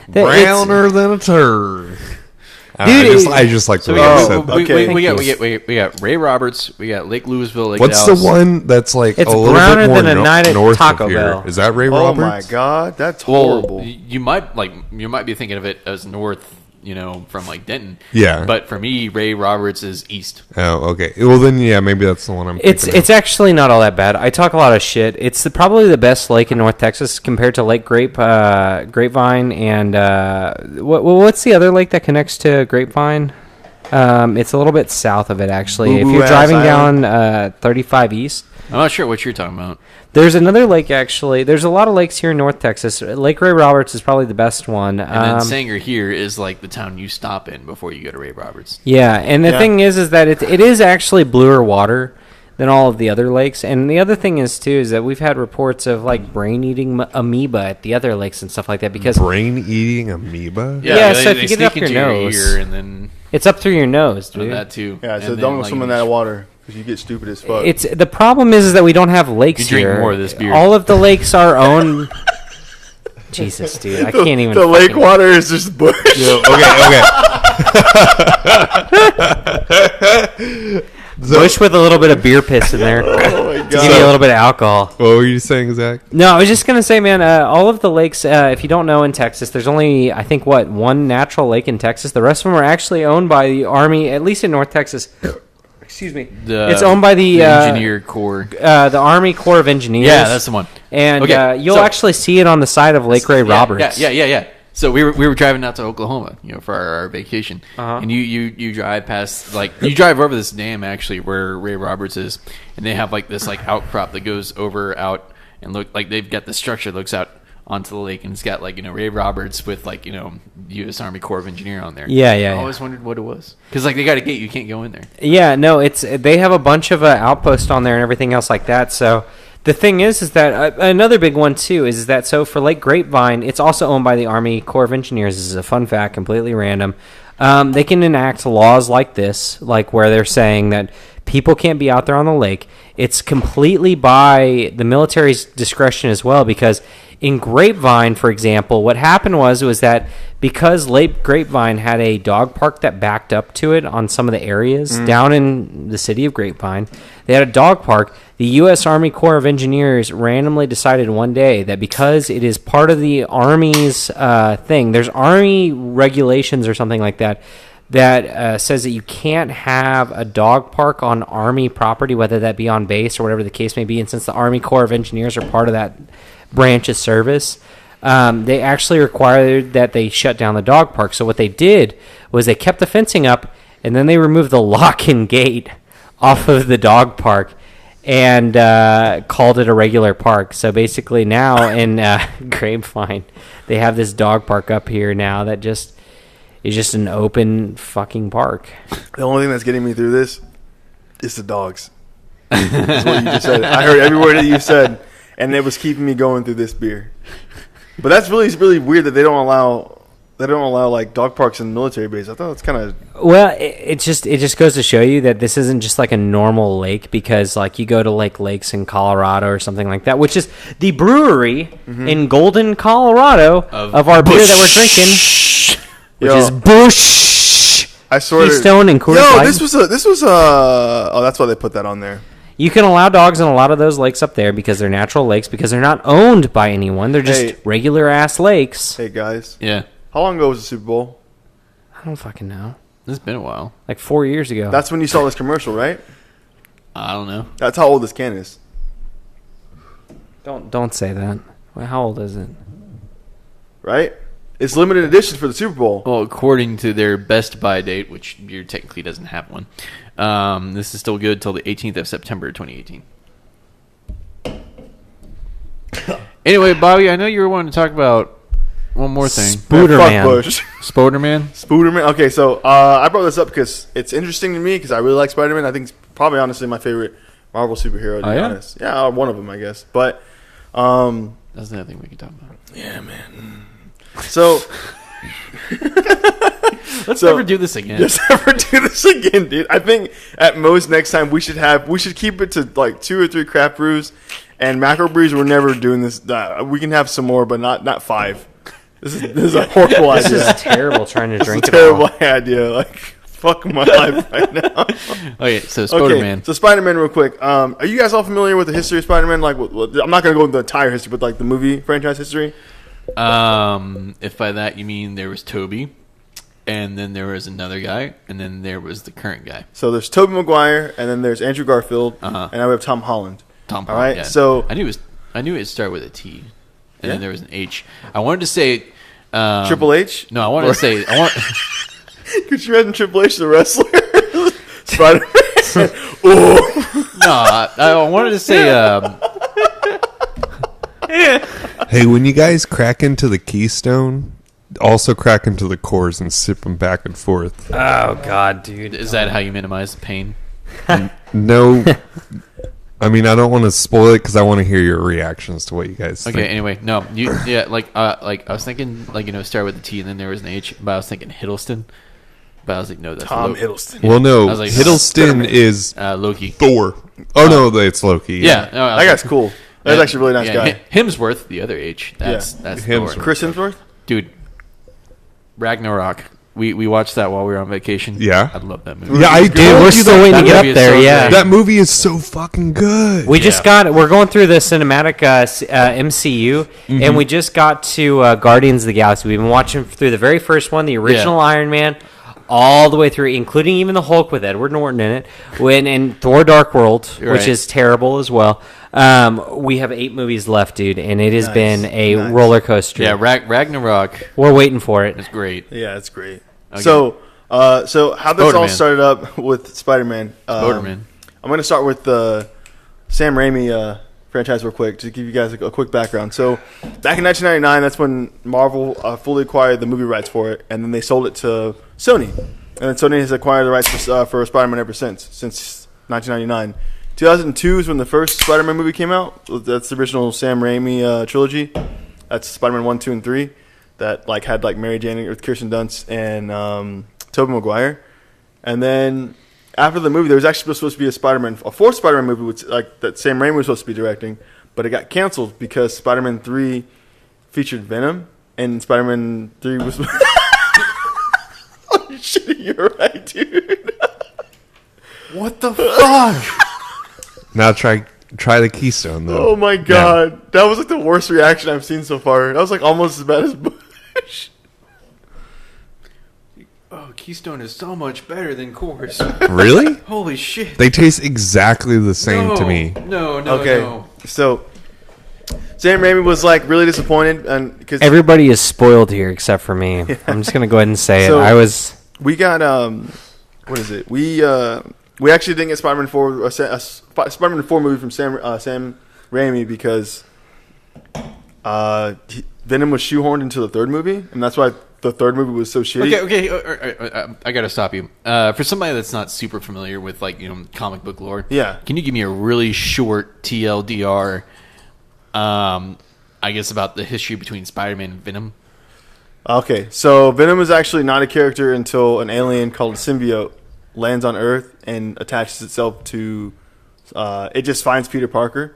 Browner than a turd. Dude, I just like the way you said that. we got Ray Roberts. We got Lake Louisville. Lake What's Dallas. the one that's like It's a little browner bit more than a night at north Taco of here? Bell. Is that Ray oh Roberts? my God, that's horrible. You might be thinking of it as north, from like Denton. Yeah. But for me, Ray Roberts is east. Oh, okay. Well, then, yeah, maybe that's the one I'm thinking of. It's actually not all that bad. I talk a lot of shit. It's probably the best lake in North Texas compared to Lake Grapevine, and what's the other lake that connects to Grapevine? It's a little bit south of it, actually. If you're driving down 35 East. I'm not sure what you're talking about. There's another lake, actually. There's a lot of lakes here in North Texas. Lake Ray Roberts is probably the best one. And then Sanger here is like the town you stop in before you go to Ray Roberts. Yeah, and the thing is that it is actually bluer water than all of the other lakes. And the other thing is, too, is that we've had reports of, like, brain-eating amoeba at the other lakes and stuff like that. Because brain-eating amoeba? Yeah, so if you get it up your nose. Ear and then it's up through your nose, dude. that, too. Yeah, so don't go swim in that water. Because you get stupid as fuck. The problem is that we don't have lakes you here. Drink more of this beer. All of the lakes are owned. Jesus, dude, I can't even. The lake water is just bush. Okay. Bush with a little bit of beer piss in there. Oh my God. To give you a little bit of alcohol. What were you saying, Zach? No, I was just going to say, man, all of the lakes, if you don't know, in Texas, there's only, I think, one natural lake in Texas. The rest of them are actually owned by the Army, at least in North Texas. Excuse me. It's owned by the Engineer Corps. The Army Corps of Engineers. Yeah, that's the one. And you'll actually see it on the side of Lake Ray Roberts. Yeah. So we were driving out to Oklahoma, for our vacation, and you drive past, you drive over this dam actually where Ray Roberts is, and they have like this outcrop that goes out and look like they've got the structure that looks out onto the lake, and it's got Ray Roberts with U.S. Army Corps of Engineer on there. Yeah. I always wondered what it was because they got a gate, you can't go in there. Yeah, no, they have a bunch of outposts on there and everything else like that. So. The thing is that another big one, too, is that so for Lake Grapevine, it's also owned by the Army Corps of Engineers. This is a fun fact, completely random. They can enact laws like this, like where they're saying that people can't be out there on the lake. It's completely by the military's discretion as well, because in Grapevine, for example, what happened was that because Lake Grapevine had a dog park that backed up to it on some of the areas down in the city of Grapevine, they had a dog park. The U.S. Army Corps of Engineers randomly decided one day that because it is part of the Army's thing, there's Army regulations or something like that says that you can't have a dog park on Army property, whether that be on base or whatever the case may be. And since the Army Corps of Engineers are part of that branch of service, they actually required that they shut down the dog park. So what they did was they kept the fencing up, and then they removed the lock-in gate off of the dog park and called it a regular park. So basically now in Grapevine, they have this dog park up here now that is just an open fucking park. The only thing that's getting me through this is the dogs. That's what you just said. I heard every word that you said, and it was keeping me going through this beer. But that's really weird that they don't allow like dog parks in military bases. I thought that's kind of it just goes to show you that this isn't just like a normal lake, because like you go to lakes in Colorado or something like that, which is the brewery in Golden, Colorado of our beer that we're drinking, which is Busch. I sort of Keystone and Coors Light. This was oh, that's why they put that on there. You can allow dogs in a lot of those lakes up there because they're natural lakes, because they're not owned by anyone. They're just regular-ass lakes. Hey, guys. Yeah. How long ago was the Super Bowl? I don't fucking know. It's been a while. Like 4 years ago. That's when you saw this commercial, right? I don't know. That's how old this can is. Don't say that. Well, how old is it? Right? It's limited edition for the Super Bowl. Well, according to their Best Buy date, which beer technically doesn't have one, this is still good till the 18th of September 2018. Anyway, Bobby, I know you were wanting to talk about one more thing. Spooderman. Spoderman? Spooderman. Okay, so I brought this up because it's interesting to me because I really like Spider-Man. I think it's probably, honestly, my favorite Marvel superhero, to be honest. Yeah, one of them, I guess. But that's another thing we can talk about. Yeah, man. So let's never do this again. Let's never do this again, dude. I think at most next time we should keep it to like 2 or 3 craft brews, and macro brews. We're never doing this. We can have some more, but not 5. This is a horrible idea. This is terrible. Trying to drink it. Terrible idea. Like fuck my life right now. Okay, so Spider-Man. So Spider-Man, real quick. Are you guys all familiar with the history of Spider-Man? Like, I'm not gonna go into the entire history, but like the movie franchise history. If by that you mean there was Toby, and then there was another guy, and then there was the current guy. So there's Tobey Maguire, and then there's Andrew Garfield, and now we have Tom Holland. Tom Holland. All right. Yeah. So I knew it started with a T, and then there was an H. I wanted to say Triple H. No, I wanted to say Could you imagine Triple H the wrestler? Spider-Man. No, I wanted to say. Hey, when you guys crack into the Keystone, also crack into the cores and sip them back and forth. Oh, God, dude. Is that how you minimize the pain? No. I mean, I don't want to spoil it because I want to hear your reactions to what you guys think. Okay, anyway, no. Like I was thinking, start with the T and then there was an H, but I was thinking Hiddleston. But I was like, no, that's Tom Hiddleston. Yeah. Well, no, I was like, Hiddleston is Loki. Thor. Oh, no, it's Loki. Yeah. No, that guy's cool. That's actually a really nice guy. Hemsworth, the other H. That's Thor. Chris Hemsworth? Dude, Ragnarok. We watched that while we were on vacation. Yeah. I love that movie. Yeah, I Dude, we're still waiting to get up there, yeah. That movie is so fucking good. We're going through the cinematic MCU, and we just got to Guardians of the Galaxy. We've been watching through the very first one, the original Iron Man, all the way through, including even the Hulk with Edward Norton in it, and Thor Dark World, which is terrible as well. We have 8 movies left, dude, and it has been a roller coaster. Yeah, Ragnarok. We're waiting for it. It's great. Yeah, it's great. Okay. So how this all started up with Spider-Man. Spider-Man. I'm going to start with the Sam Raimi franchise real quick to give you guys a quick background. So back in 1999, that's when Marvel fully acquired the movie rights for it, and then they sold it to Sony. And then Sony has acquired the rights for Spider-Man ever since 1999. 2002 is when the first Spider-Man movie came out. That's the original Sam Raimi trilogy. That's Spider-Man 1, 2, and 3. That had Mary Jane with Kirsten Dunst and Tobey Maguire. And then after the movie, there was actually supposed to be a fourth Spider-Man movie that Sam Raimi was supposed to be directing, but it got canceled because Spider-Man 3 featured Venom, and Spider-Man 3 was. Oh shit! You're right, dude. What the fuck? Now try the Keystone though. Oh my god, that was the worst reaction I've seen so far. That was almost as bad as Bush. Oh, Keystone is so much better than Coors. Really? Holy shit! They taste exactly the same to me. No. Okay, so Sam Raimi was really disappointed, and because everybody is spoiled here except for me. I'm just gonna go ahead and say it. We got what is it? We actually didn't get Spider-Man 4, a Spider-Man 4 movie from Sam Raimi because Venom was shoehorned into the third movie, and that's why the third movie was so shitty. Okay. I gotta stop you. For somebody that's not super familiar with comic book lore, can you give me a really short TLDR? I guess about the history between Spider-Man and Venom. Okay, so Venom is actually not a character until an alien called a symbiote lands on Earth and attaches itself to it just finds Peter Parker,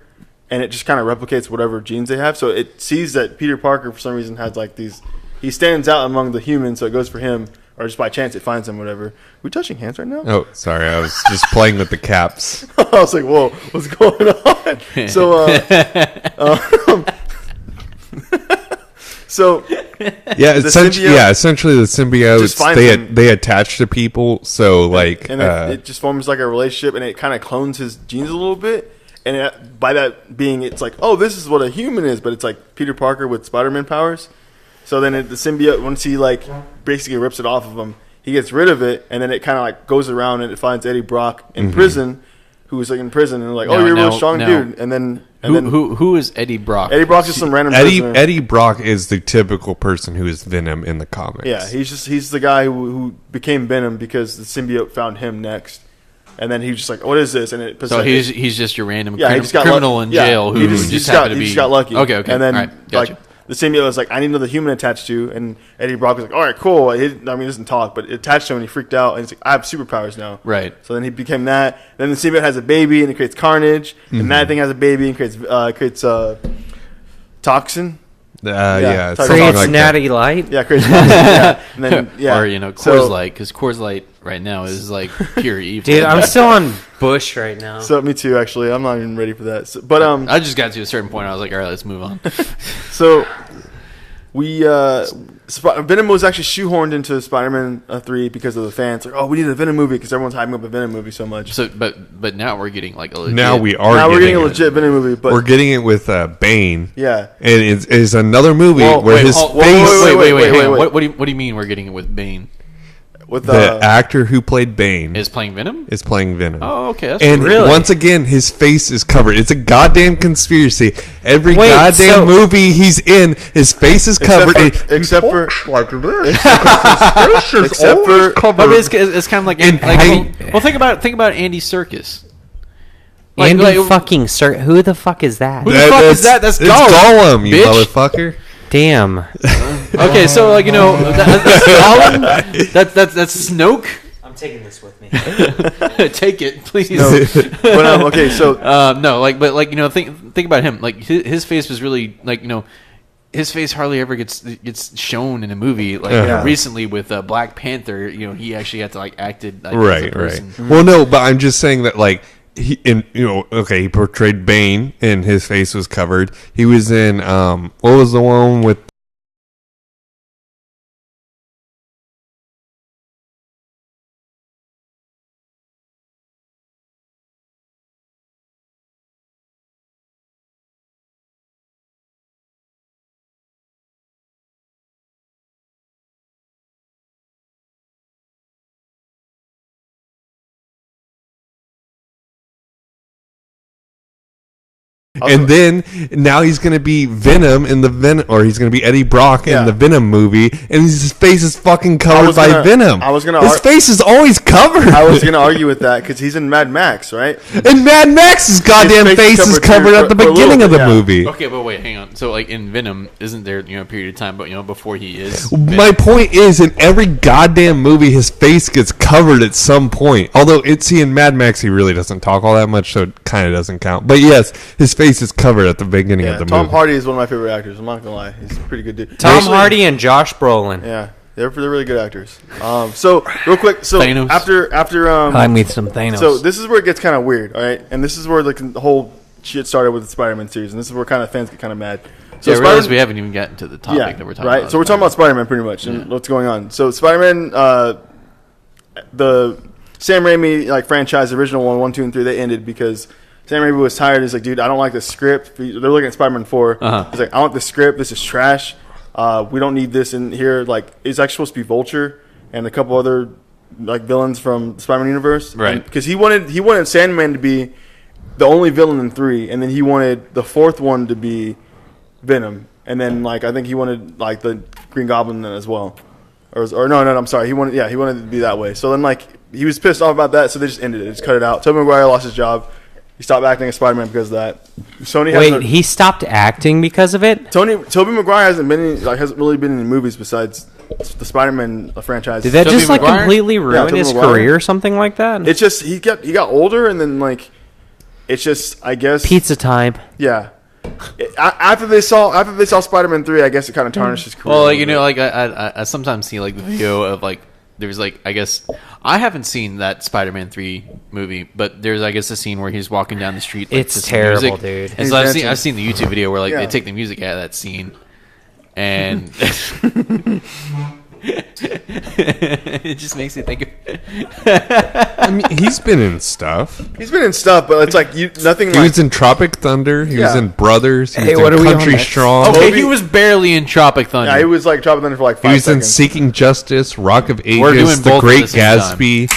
and it just kind of replicates whatever genes they have. So it sees that Peter Parker for some reason has these, he stands out among the humans, so it goes for him, or just by chance it finds him, whatever. Are we touching hands right now? Oh, sorry. I was just playing with the caps. I was like, whoa, what's going on? So, so essentially the symbiotes they attach to people, so like and it just forms like a relationship, and it kind of clones his genes a little bit, and by that being, it's like, oh, this is what a human is, but it's like Peter Parker with Spider-Man powers. So then the symbiote, once he like basically rips it off of him, he gets rid of it, and then it kind of like goes around and it finds Eddie Brock in prison, who's like in prison, and they're like, oh, you're a real strong dude, and then. Who is Eddie Brock? Eddie Brock is some random prisoner. Eddie Brock is the typical person who is Venom in the comics. Yeah, he's the guy who became Venom because the symbiote found him next, and then he was just like, what is this? And he's just your random criminal in jail who just happened to be. He just got lucky. Okay. And then right, gotcha. The symbiote was like, I need another human attached to you. And Eddie Brock was like, all right, cool. He doesn't talk, but it attached to him and he freaked out. And he's like, I have superpowers now. Right. So then he became that. Then the symbiote has a baby and it creates carnage. And that thing has a baby and creates toxin. Creates like natty light. Yeah, creates toxin. Yeah. And then, or, Coors Light, because Coors Light right now is like pure evil. Dude, I'm still on Bush right now. So me too, actually. I'm not even ready for that. So, but I just got to a certain point. I was like, all right, let's move on. So we Venom was actually shoehorned into Spider-Man 3 because of the fans. Like, oh, we need a Venom movie because everyone's hyping up a Venom movie so much. So, but now we're getting like a legit. Now we're getting a legit Venom movie, but we're getting it with Bane. Yeah, and it's another movie where his face. Wait. What do you mean we're getting it with Bane? With the actor who played Bane is playing Venom. Oh, okay. That's and really? Once again, his face is covered. It's a goddamn conspircy. Every goddamn movie he's in, his face is covered. Except for covered. But it's kind of like think about Andy Serkis. Fucking Serkis. Who the fuck is that? Who the fuck is that? That's Gollum, you motherfucker. Damn. Okay, so that's Gollum. That's Snoke. I'm taking this with me. Take it, please. No. But okay, so think about him. Like his face was really his face hardly ever gets shown in a movie. Recently with Black Panther, he actually had to acted as a person. Right. Well, no, but I'm just saying that he portrayed Bane and his face was covered. He was in what was the one with and then now he's going to be Venom in the Venom, or he's going to be Eddie Brock in the Venom movie, and his face is fucking covered by Venom. His face is always covered. I was going to argue with that because he's in Mad Max, right? And Mad Max's goddamn face is covered at the beginning of the movie. Okay, but wait, hang on. So in Venom, isn't there a period of time, but before he is Venom? My point is, in every goddamn movie, his face gets covered at some point. Although in Mad Max, he really doesn't talk all that much, so it kind of doesn't count. But yes, his face is covered at the beginning of the movie. Tom Hardy is one of my favorite actors. I'm not gonna lie, he's a pretty good dude. Tom Hardy and Josh Brolin. Yeah, they're really good actors. So real quick, Thanos. after I meet some Thanos. So this is where it gets kind of weird, all right? And this is where the whole shit started with the Spider-Man series, and this is where kind of fans get kind of mad. So I realize we haven't even gotten to the topic that we're talking about. So we're talking about Spider-Man pretty much, and what's going on. So Spider-Man, the Sam Raimi franchise, original 1, 2, and 3, they ended because Sam Raimi was tired. He's like, dude, I don't like the script. They're looking at Spider-Man 4. He's like, I want the script. This is trash. We don't need this in here. It's actually supposed to be Vulture and a couple other villains from the Spider-Man universe. Right. Because he wanted Sandman to be the only villain in 3, and then he wanted the fourth one to be Venom. And then I think he wanted the Green Goblin as well. Or no, I'm sorry. He wanted it to be that way. So then he was pissed off about that, so they just ended it. They just cut it out. Tobey Maguire lost his job. He stopped acting as Spider-Man because of that. He stopped acting because of it? Tobey Maguire hasn't really been in any movies besides the Spider-Man franchise. Did that just completely ruin his career or something like that? It's just he got older, and then it's just, I guess, pizza time. Yeah. After they saw Spider-Man 3, I guess it kind of tarnished his career. Well, I sometimes see the video of there's like, I guess I haven't seen that Spider-Man 3 movie, but there's, I guess, a scene where he's walking down the street. Like, it's terrible, dude. And so I've seen the YouTube video where like they take the music out of that scene, and it just makes me think of I mean, he's been in stuff. But it's like nothing. He was in Tropic Thunder. He was in Brothers. He was in Country Strong. Okay, he was barely in Tropic Thunder. Yeah, he was like Tropic Thunder for like 5 seconds. He was in Seeking Justice, Rock of Ages, The Great Gatsby.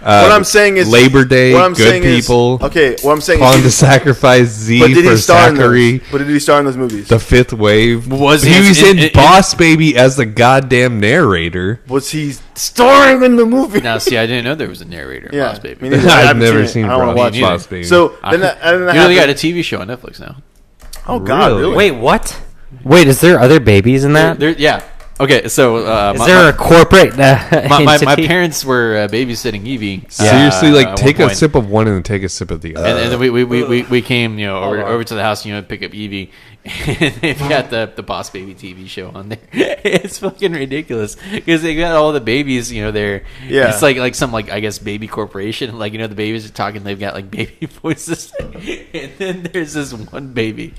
What I'm saying is Labor Day, Good People. What I'm saying Calling to Sacrifice Z for Zachary. But did he star in those movies? The Fifth Wave. He was in Boss Baby as the goddamn narrator. Was he starring in the movie? Now, see, I didn't know there was a narrator in Boss Baby. I've never seen Boss Baby. So you really got a TV show on Netflix now. Oh God! Really? Wait, what? Wait, is there other babies in that? Yeah. Okay, so is there a corporate? My parents were babysitting Evie. Seriously, like take a sip of one and then take a sip of the other. And then we came over to the house, to pick up Evie, and they've got the Boss Baby TV show on there. It's fucking ridiculous because they got all the babies, there. Yeah, it's like some I guess baby corporation. Like the babies are talking, they've got like baby voices, and then there's this one baby.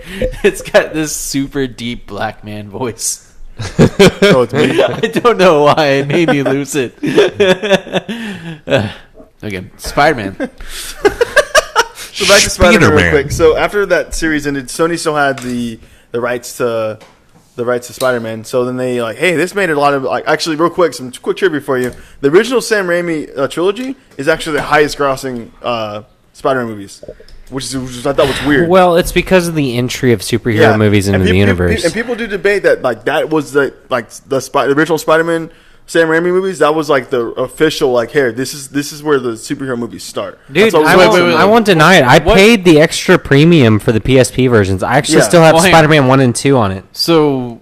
It's got this super deep black man voice. Oh, it's me. I don't know why it made me lose it. Okay, Spider-Man. So back to Spider-Man real quick. So after that series ended, Sony still had the rights to Spider-Man. So then they hey, this made it a lot of actually real quick, some quick trivia for you. The original Sam Raimi trilogy is actually the highest grossing Spider-Man movies. Which I thought was weird. Well, it's because of the entry of superhero movies into the universe. And people do debate that that was the original Spider-Man Sam Raimi movies. That was the official here. This is where the superhero movies start. Dude, I won't deny it. I paid the extra premium for the PSP versions. I actually still have Spider-Man 1 and 2 on it. So,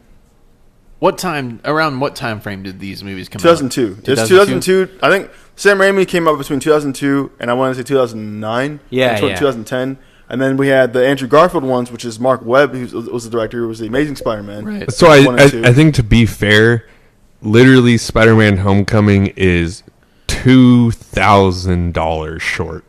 around what time frame did these movies come 2002. out? 2002. I think Sam Raimi came out between 2002 and I want to say 2009. Yeah, 2010. And then we had the Andrew Garfield ones, which is Mark Webb, who was the director, who was the Amazing Spider-Man. Right. So I think, to be fair, literally Spider-Man Homecoming is $2,000 short.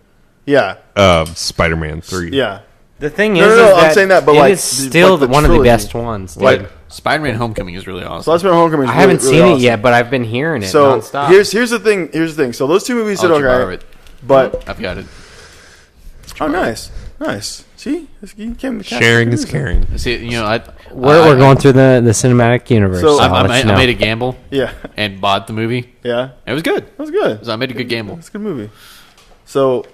Yeah. Of Spider-Man 3. Yeah. The thing is, I'm saying that, but it's still one of the best ones. Dude. Spider-Man Homecoming is really awesome. Spider-Man Homecoming is I haven't seen it yet, but I've been hearing it nonstop. Here's the thing. So those two movies did okay. But I've got it. Oh, nice. See, you came sharing is caring. See, we're going through the cinematic universe. So I made a gamble. Yeah. And bought the movie. Yeah. It was good. It was good. So I made a good gamble. It's a good movie. So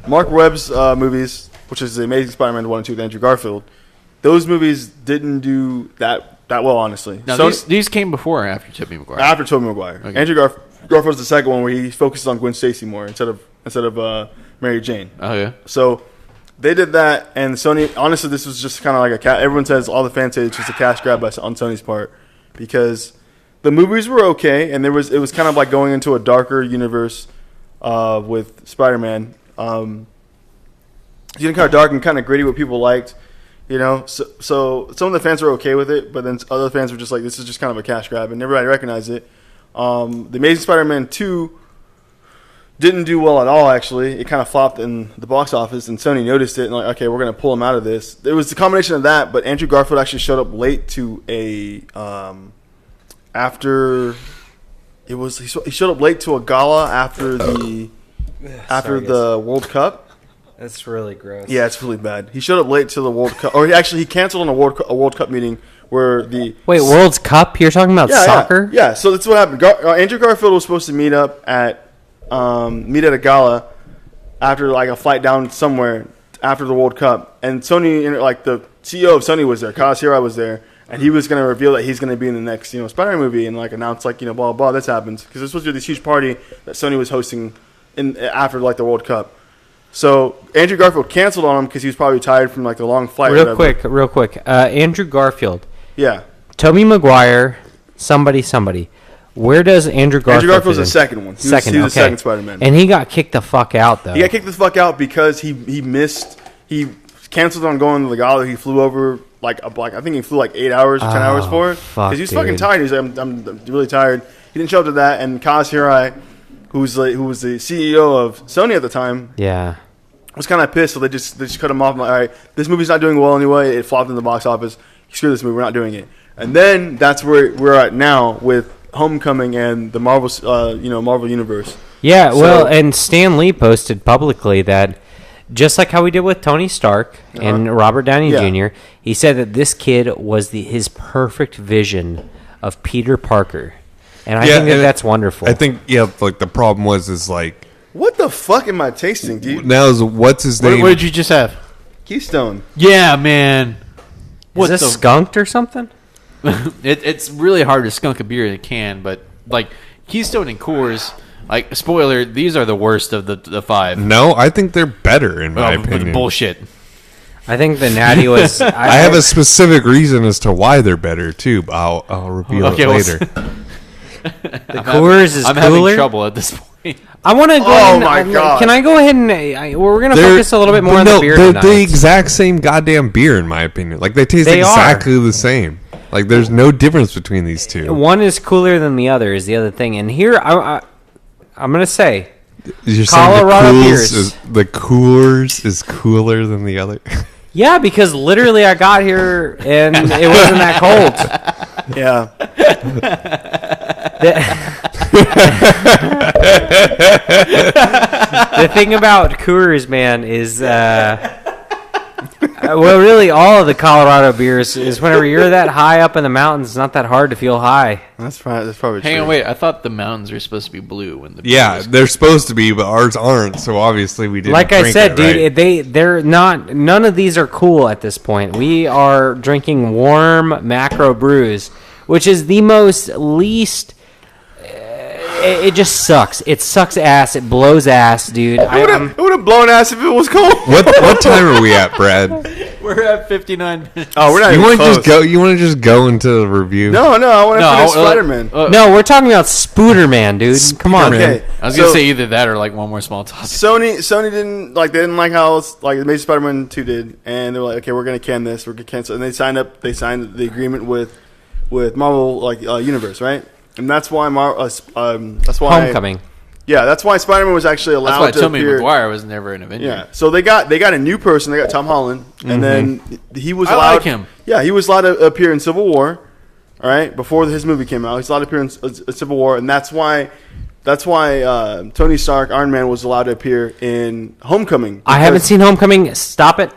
Mark Webb's movies, which is the Amazing Spider-Man 1 and 2 with Andrew Garfield, those movies didn't do that well, honestly. Now, these came before or after Tobey Maguire? After Tobey Maguire. Okay. Andrew Garfield's the second one where he focuses on Gwen Stacy more instead of Mary Jane. Oh, yeah. So they did that, and Sony, honestly, this was just kind of like everyone says, all the fans say it's just a cash grab on Sony's part, because the movies were okay, and it was kind of like going into a darker universe with Spider-Man. Kind of dark and kind of gritty, what people liked. So some of the fans were okay with it, but then other fans were just like, this is just kind of a cash grab, and everybody recognized it. The Amazing Spider-Man 2 didn't do well at all, actually. It kind of flopped in the box office, and Sony noticed it, and okay, we're going to pull him out of this. It was the combination of that, but Andrew Garfield actually showed up late to he showed up late to a gala after the World Cup. That's really gross. Yeah, it's really bad. He showed up late to the World Cup, or he canceled on a World Cup meeting where the World Cup. You're talking about soccer? Yeah. So that's what happened. Andrew Garfield was supposed to meet up at a gala after a flight down somewhere after the World Cup, and Sony, the CEO of Sony was there. Kaz Hirai was there, and he was going to reveal that he's going to be in the next Spider-Man movie, and announce blah blah blah. This happens because it's supposed to be this huge party that Sony was hosting after the World Cup. So Andrew Garfield canceled on him because he was probably tired from the long flight. Real quick. Andrew Garfield. Yeah. Tobey Maguire. Somebody. Where does Andrew Garfield? Andrew Garfield's the second one. He was the second Spider-Man. And he got kicked the fuck out though. He got kicked the fuck out because he missed. He canceled on going to the gala. He flew over I think he flew 8 hours, 10 hours for it because he was fucking tired. He was like, I'm really tired. He didn't show up to that, and Kaz Hirai, who was the CEO of Sony at the time, was kind of pissed. So they just cut him off. I'm like, all right, this movie's not doing well anyway. It flopped in the box office. Screw this movie. We're not doing it. And then that's where we're at now with Homecoming and the Marvel Universe. Yeah, well, and Stan Lee posted publicly that just like how we did with Tony Stark and Robert Downey Jr., he said that this kid was his perfect vision of Peter Parker. And I think that's wonderful. I think, like the problem is like... What the fuck am I tasting, dude? Now, what's his name? What did you just have? Keystone. Yeah, man. Is this skunked or something? It's really hard to skunk a beer in a can, but like Keystone and Coors, like spoiler, these are the worst of the five. No, I think they're better in my opinion. Bullshit. I think the Natty was. I have a specific reason as to why they're better too, but I'll reveal it later. The Coors is I'm cooler. having trouble at this point. I want to go. Oh my god! Can I go ahead and we're going to focus a little bit more on the beer tonight. They're the exact same goddamn beer in my opinion. Like they taste exactly the same. Like there's no difference between these two. One is cooler than the other is the other thing. And here I'm going to say You're Colorado saying beers. the Coors is cooler than the other. Yeah, because literally I got here and it wasn't that cold. Yeah. The thing about Coors, man, is well, really, all of the Colorado beers is whenever you're that high up in the mountains, it's not that hard to feel high. That's probably true. Hang on, wait. I thought the mountains are supposed to be blue when the They're supposed to be, but ours aren't. So obviously we didn't. Like I said, dude, they're not. None of these are cool at this point. We are drinking warm macro brews, which is the least. It just sucks. It sucks ass. It blows ass, dude. It would have blown ass if it was cold. What time are we at, Brad? We're at 59 minutes. Oh, we're not. You want to just go? You want to just go into the review? No. I want to finish Spider-Man. No, we're talking about Spooderman, dude. Come on, okay. I was gonna say either that or like one more small topic. Sony didn't like how Amazing Spider-Man 2 did, and they were like, okay, we're gonna can this. We're gonna cancel, and they signed the agreement with Marvel Universe, right? And that's why Homecoming. Yeah, that's why Spider-Man was actually allowed to appear. That's why Tobey Maguire was never an Avenger. Yeah, so they got a new person. They got Tom Holland, and then he was allowed. I like him. Yeah, he was allowed to appear in Civil War. All right, before his movie came out, he's allowed to appear in Civil War, and that's why Tony Stark, Iron Man, was allowed to appear in Homecoming. I haven't seen Homecoming. Stop it.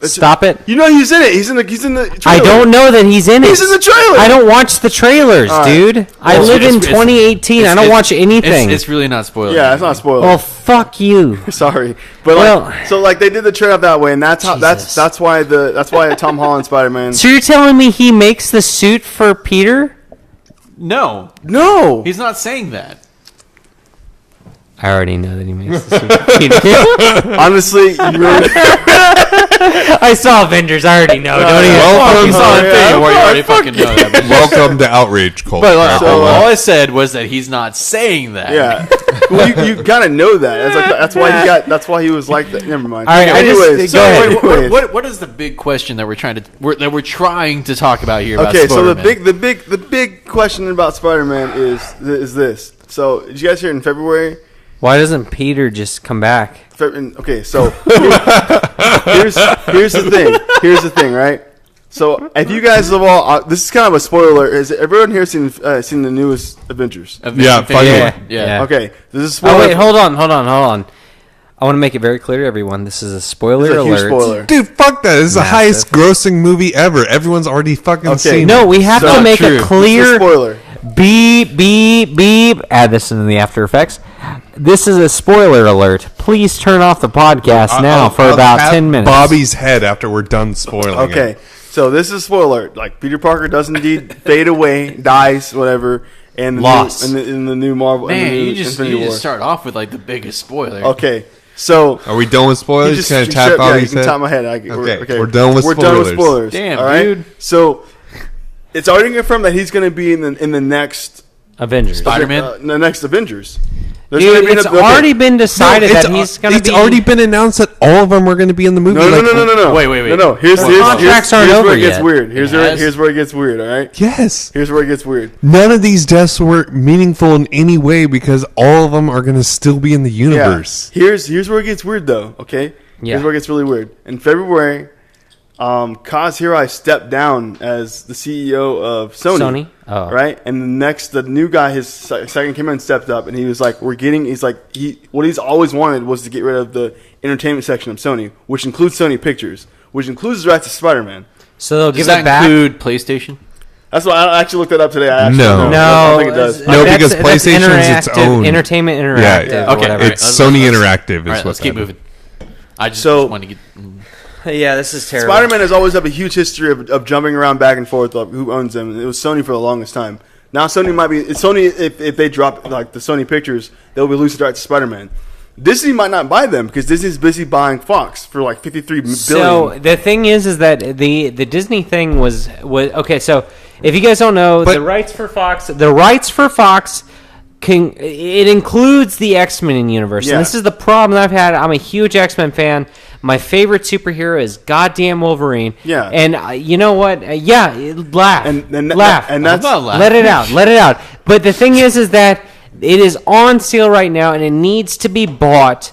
Stop it. You know he's in it. He's in the trailer. I don't know that he's in it. He's in the trailer. I don't watch the trailers, dude. I live in 2018. I don't watch anything. It's really not spoiler. Yeah, it's not spoiler. Well, fuck you. Sorry, but so they did the trailer that way, and that's why Tom Holland Spider-Man. So you're telling me he makes the suit for Peter? No, he's not saying that. I already know that he makes the suit for Peter. Honestly, you really. I saw Avengers. I already know. Don't even. Well, you saw Infinity War. You already fucking know that. Welcome to Outrage Culture. But all I said was that he's not saying that. Yeah. Well, you kind of know that. That's why he was like that. Never mind. All right. Anyways, Go ahead. What is the big question that we're trying to talk about here? Okay, about so Spider-Man? the big question about Spider-Man is this. So did you guys hear it in February? Why doesn't Peter just come back? Okay, so here's the thing. Here's the thing, right? So if you guys have all, this is kind of a spoiler. Has everyone here seen the newest Avengers? Yeah. Okay, this is a spoiler. Oh wait, hold on. I want to make it very clear to everyone. This is a spoiler This is a huge alert. spoiler. Dude, fuck that. This is the highest grossing movie ever. Everyone's already fucking seen it. No, we have to make a This is clear a spoiler. beep, beep, beep. Add this into the After Effects. This is a spoiler alert. Please turn off the podcast now for about 10 minutes. Bobby's head after we're done spoiling it. Okay, so this is a spoiler. Like Peter Parker does indeed fade away, dies, whatever, and in the new Marvel. Man, in the new you just start off with like the biggest spoiler. Okay, so are we done with spoilers? Just Can I tap Bobby's you can head? tap my head. Okay, we're done with spoilers. We're done with spoilers. Damn, all right? dude. So it's already confirmed that he's going to be in the next Avengers. Spider-Man? the next Avengers. Dude, it's already been decided that he's going to be... It's already been announced that all of them are going to be in the movie. No. Wait. No. Here's where it gets yet. weird. Here's where it gets weird, all right? Yes. Here's where it gets weird. None of these deaths were meaningful in any way because all of them are going to still be in the universe. Yeah. Here's where it gets weird, though, okay? Yeah. Here's where it gets really weird. In February, Kaz Hirai stepped down as the CEO of Sony. Oh. Right? And the new guy, his second came in, stepped up, and he was like, what he's always wanted was to get rid of the entertainment section of Sony, which includes Sony Pictures, which includes the rights to Spider-Man. So they'll give that it back? include PlayStation? That's why I actually looked that up today. I No. don't think it does. No, because PlayStation's its own. Entertainment Interactive. Yeah, Or whatever. it's Sony Interactive. All right, let's keep moving. I just want to get... Yeah, this is terrible. Spider-Man has always had a huge history of jumping around back and forth of who owns them. It was Sony for the longest time. Now Sony might be... Sony, if they drop like the Sony Pictures, they'll be losing rights to Spider-Man. Disney might not buy them because Disney's busy buying Fox for like $53 billion. So the thing is that the Disney thing was okay. So if you guys don't know, the rights for Fox it includes the X-Men universe. Yeah. And this is the problem that I've had. I'm a huge X-Men fan. My favorite superhero is goddamn Wolverine. Yeah. And you know what? Laugh. Laugh. And that's Let it out. But the thing is that it is on sale right now, and it needs to be bought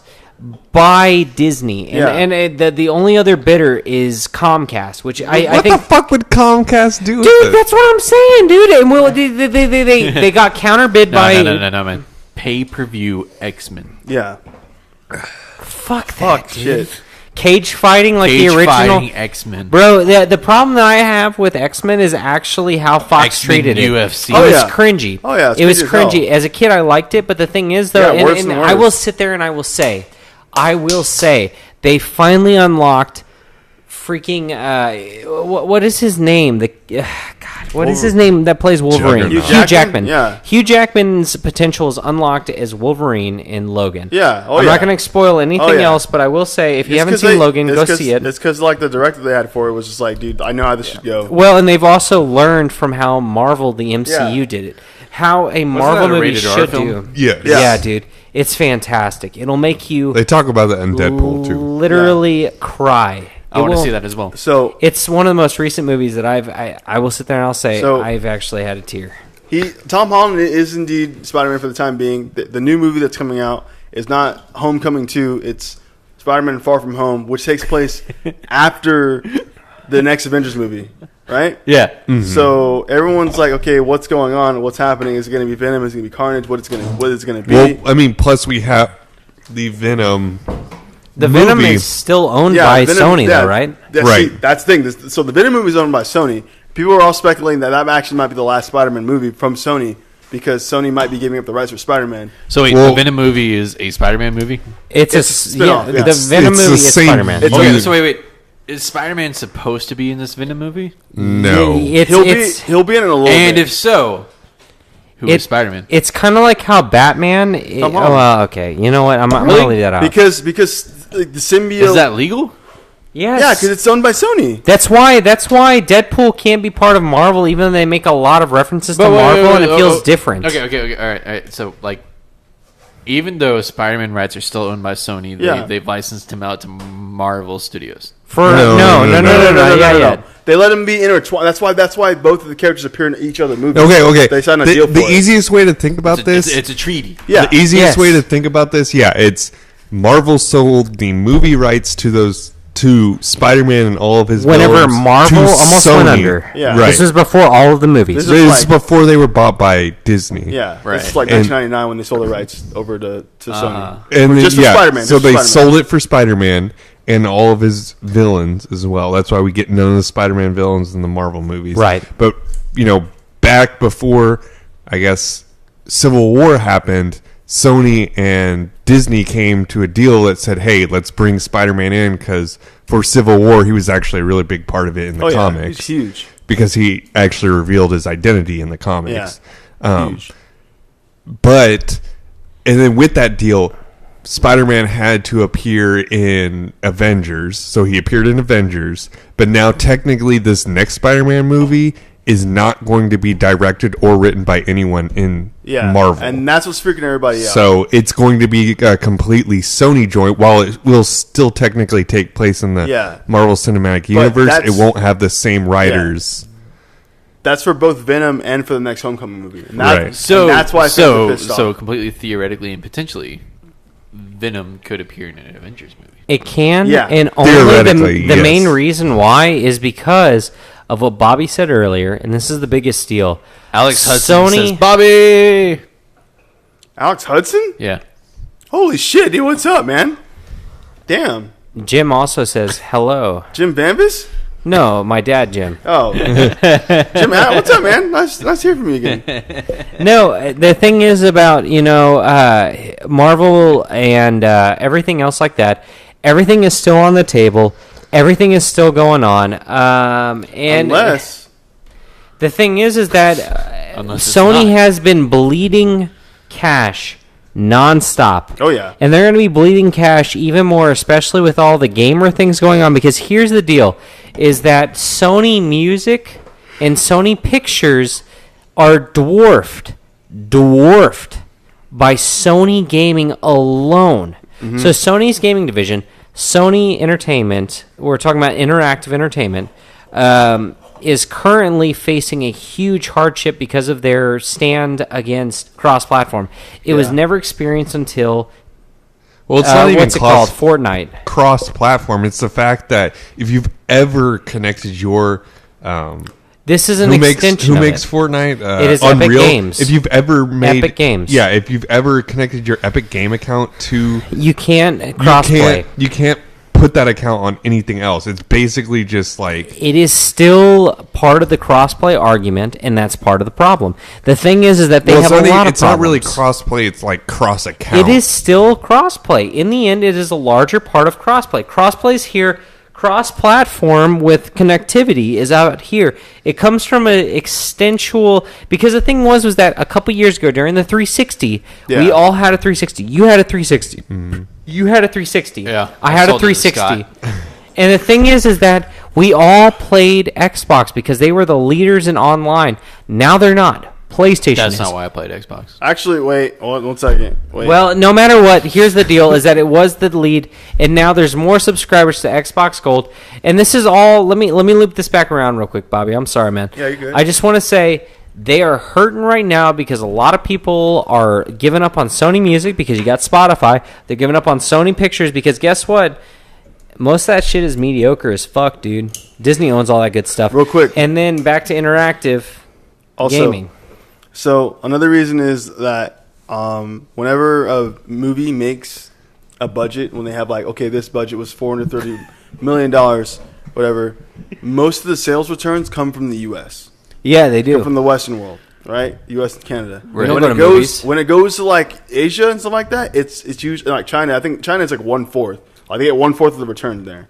by Disney. And the only other bidder is Comcast, which I think... What the fuck would Comcast do with Dude, this? that's what I'm saying, dude. And they got counterbid by... No, man. Pay-per-view X-Men. Yeah. Fuck that, dude. Shit. Cage fighting like the original... fighting X-Men. Bro, the problem that I have with X-Men is actually how Fox X-Men treated it. UFC. It was cringy. Oh, yeah. It was cringy as cringy. hell. As a kid, I liked it, but the thing is, though, Yeah, worse and and I will worse. sit there and I will say, they finally unlocked freaking... what is his name? What is his name that plays Wolverine? Juggernaut. Hugh Jackman. Yeah. Hugh Jackman's potential is unlocked as Wolverine in Logan. Yeah. I'm not going to spoil anything else, but I will say, if you haven't seen Logan, go see it. It's because like the director they had for it was just like, dude, I know how this should go. Well, and they've also learned from how Marvel, the MCU, did it. How a Marvel that a movie rated R should film? do. Yes. Yeah, dude. It's fantastic. It'll make you They talk about that in Deadpool, too. literally cry. I want to see that as well. So It's one of the most recent movies that I will sit there and I'll say So- I've actually had a tear. Tom Holland is indeed Spider-Man for the time being. The new movie that's coming out is not Homecoming 2. It's Spider-Man Far From Home, which takes place after the next Avengers movie, right? Yeah. Mm-hmm. So everyone's like, okay, what's going on? What's happening? Is it going to be Venom? Is it going to be Carnage? What is it going to be? Well, I mean, plus we have the Venom. The movie. Venom is still owned by Sony, though, right? Right. See, that's the thing. So the Venom movie is owned by Sony. People are all speculating that actually might be the last Spider-Man movie from Sony because Sony might be giving up the rights for Spider-Man. So wait, the Venom movie is a Spider-Man movie? It's a spin-off, yeah. The Venom It's movie the is same- Spider-Man. Okay, so wait. Is Spider-Man supposed to be in this Venom movie? No. He'll be in it a little And bit. if so, who is Spider-Man? It's kind of like how Batman... okay. You know what? I'm going to leave that out. Because like, the symbiote... Is that legal? Yes. Yeah, because it's owned by Sony. That's why Deadpool can't be part of Marvel, even though they make a lot of references to Marvel, and it feels different. Okay, all right. So, like, even though Spider-Man rights are still owned by Sony, they've licensed him out to Marvel Studios. No. Yeah. They let him be intertwined. That's why both of the characters appear in each other movies. Okay. They signed a deal for the it. easiest way to think about this... It's a treaty. Yeah. The easiest way to think about this, it's Marvel sold the movie rights to Spider-Man and all of his Whenever villains Marvel to almost Sony. went under. Yeah. Right. This is before all of the movies. This This is is before they were bought by Disney. Yeah, Right. This is like 1999 when they sold the rights over to Sony. And then, Just for Spider-Man. so just for they Spider-Man. sold it for Spider-Man and all of his villains as well. That's why we get none of the Spider-Man villains in the Marvel movies. Right. But, back before, I guess, Civil War happened, Sony and Disney came to a deal that said, hey, let's bring Spider-Man in because for Civil War, he was actually a really big part of it in the comics. He's huge. Because he actually revealed his identity in the comics. Huge. And then with that deal, Spider-Man had to appear in Avengers. So he appeared in Avengers. But now technically this next Spider-Man movie is not going to be directed or written by anyone in Marvel. And that's what's freaking everybody out. So it's going to be a completely Sony joint. While it will still technically take place in the Marvel Cinematic Universe, it won't have the same writers. That's for both Venom and for the next Homecoming movie. And right. So that's why so completely theoretically and potentially, Venom could appear in an Avengers movie. It can, and only the main reason why is because of what Bobby said earlier, and this is the biggest deal. Alex Hudson says, Bobby! Alex Hudson? Yeah. Holy shit, dude, what's up, man? Damn. Jim also says, hello. Jim Bambus? No, my dad, Jim. Oh. Jim, what's up, man? Nice to hear from you again. No, the thing is about, Marvel and everything else like that, everything is still on the table. Everything is still going on. And unless the thing is that Sony has been bleeding cash nonstop. Oh, yeah. And they're going to be bleeding cash even more, especially with all the gamer things going on. Because here's the deal, is that Sony Music and Sony Pictures are dwarfed by Sony Gaming alone. Mm-hmm. So Sony's gaming division, Sony Entertainment, we're talking about interactive entertainment, is currently facing a huge hardship because of their stand against cross-platform. It was never experienced until it's not even called? Fortnite. Cross-platform. It's the fact that if you've ever connected your this is an extension. Who makes Fortnite? It is Unreal. Epic Games. If you've ever made Epic Games, if you've ever connected your Epic Game account to, you can't crossplay. You can't put that account on anything else. It's basically just like it is still part of the crossplay argument, and that's part of the problem. The thing is that they have a lot of problems. It's not really crossplay. It's like cross account. It is still crossplay. In the end, it is a larger part of crossplay. Crossplay's here. Cross-platform with connectivity is out here. It comes from an extensual... Because the thing was that a couple years ago during the 360, we all had a 360. You had a 360. Mm-hmm. You had a 360. Yeah, I had a 360. And the thing is that we all played Xbox because they were the leaders in online. Now they're not. PlayStation That's is. not why I played Xbox. Actually, wait. 1 second. Wait. Well, no matter what, here's the deal, is that it was the lead, and now there's more subscribers to Xbox Gold. And this is all... Let me loop this back around real quick, Bobby. I'm sorry, man. Yeah, you're good. I just want to say they are hurting right now because a lot of people are giving up on Sony Music because you got Spotify. They're giving up on Sony Pictures because guess what? Most of that shit is mediocre as fuck, dude. Disney owns all that good stuff. Real quick. And then back to interactive gaming. So another reason is that whenever a movie makes a budget, when they have like, okay, this budget was $430 million, whatever, most of the sales returns come from the U.S. Yeah, they do. Come from the Western world, right? U.S. and Canada. Right. When it goes to like Asia and stuff like that, it's usually like China. I think China is like 1/4. Like they get 1/4 of the return there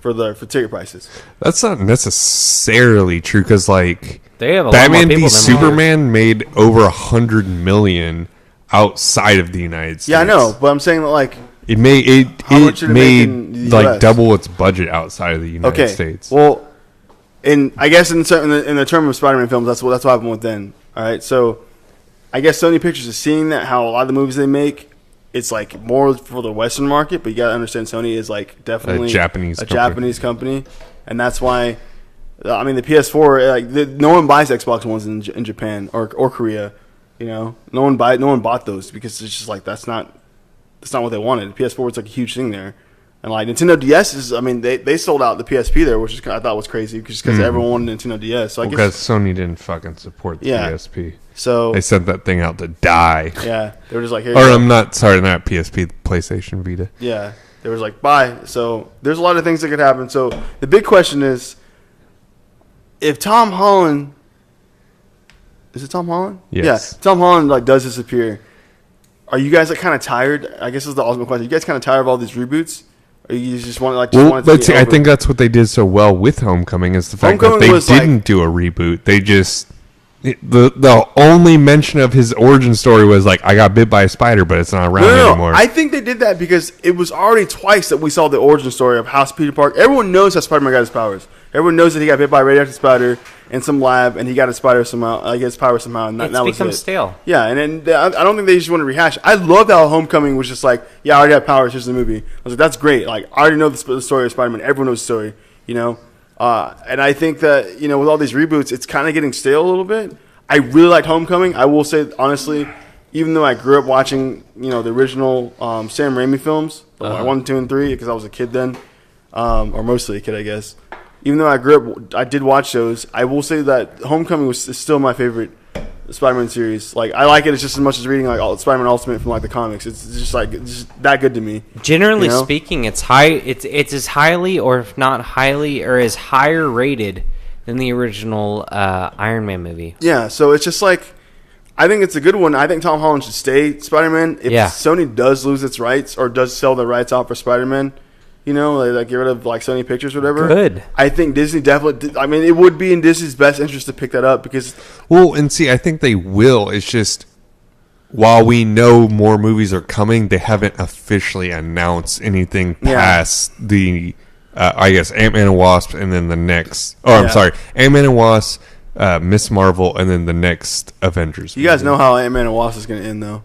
for ticket prices. That's not necessarily true because like. They have a Batman lot more v Superman made over $100 million outside of the United States. Yeah, I know, but I'm saying that like it made like US? double its budget outside of the United States. Well, I guess in the term of Spider-Man films, that's what happened with then. All right, so I guess Sony Pictures is seeing that how a lot of the movies they make, it's like more for the Western market, but you gotta understand Sony is like definitely a Japanese company, and that's why. I mean, the PS4, no one buys Xbox Ones in Japan or Korea. You know, no one bought those because it's just like that's not what they wanted. The PS4 was like a huge thing there, and like Nintendo DS they sold out the PSP there, which I thought was crazy because everyone wanted Nintendo DS. So because Sony didn't fucking support the PSP, so they sent that thing out to die. Yeah, they were just like, not PSP, PlayStation Vita. Yeah, they was like, bye. So there's a lot of things that could happen. So the big question is. If Tom Holland, is it Tom Holland? Yes. Yeah, Tom Holland like does disappear. Are you guys like kind of tired? I guess is the ultimate question. Are you guys kind of tired of all these reboots? Or you just want to I think that's what they did so well with Homecoming is the fact that they didn't do a reboot. They just the only mention of his origin story was like I got bit by a spider, but it's not around anymore. I think they did that because it was already twice that we saw the origin story of how Peter Parker. Everyone knows how Spider-Man got his powers. Everyone knows that he got bit by a radioactive spider in some lab, and he got his spider somehow. He got his power somehow, and that was it. It's become stale. Yeah, and then I don't think they just want to rehash. I loved how Homecoming was just like, yeah, I already have powers. Here's the movie. I was like, that's great. Like, I already know the story of Spider-Man. Everyone knows the story, you know. And I think that, you know, with all these reboots, it's kind of getting stale a little bit. I really liked Homecoming. I will say, honestly, even though I grew up watching, you know, the original Sam Raimi films, 1, 2, and 3, because I was a kid then, or mostly a kid, I guess. Even though I grew up, I did watch those. I will say that Homecoming is still my favorite Spider-Man series. Like, I like it just as much as reading like Spider-Man Ultimate from like the comics. It's just like that good to me. Generally speaking, it's as highly, or if not highly, or as higher rated than the original Iron Man movie. Yeah, so it's just like, I think it's a good one. I think Tom Holland should stay Spider-Man. If Sony does lose its rights or does sell the rights out for Spider-Man, you know, like get rid of like Sony Pictures or whatever. Good. I think Disney definitely. I mean, it would be in Disney's best interest to pick that up because. Well, and see, I think they will. It's just while we know more movies are coming, they haven't officially announced anything past the. I guess Ant-Man and Wasp, and then the next. Oh, I'm sorry, Ant-Man and Wasp, Miss Marvel, and then the next Avengers. You guys know how Ant-Man and Wasp is going to end, though.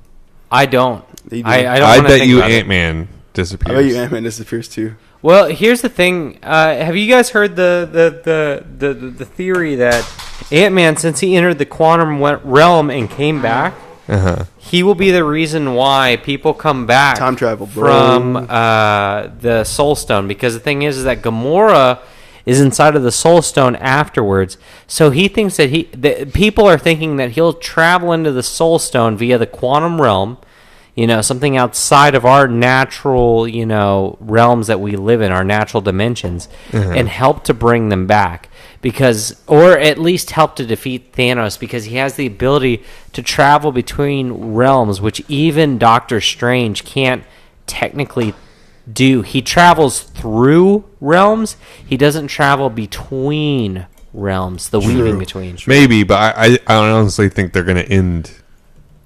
I don't. I bet you Ant-Man disappears. I bet you Ant-Man disappears too. Well, here's the thing. Have you guys heard the theory that Ant-Man, since he entered the quantum realm and came back, he will be the reason why people come back time travel from the Soul Stone? Because the thing is that Gamora is inside of the Soul Stone afterwards. So he thinks that people are thinking that he'll travel into the Soul Stone via the quantum realm. You know, something outside of our natural, you know, realms that we live in, our natural dimensions, and help to bring them back. Because, or at least help to defeat Thanos, because he has the ability to travel between realms, which even Doctor Strange can't technically do. He travels through realms. He doesn't travel between realms, the weaving between. Maybe, but I honestly think they're going to end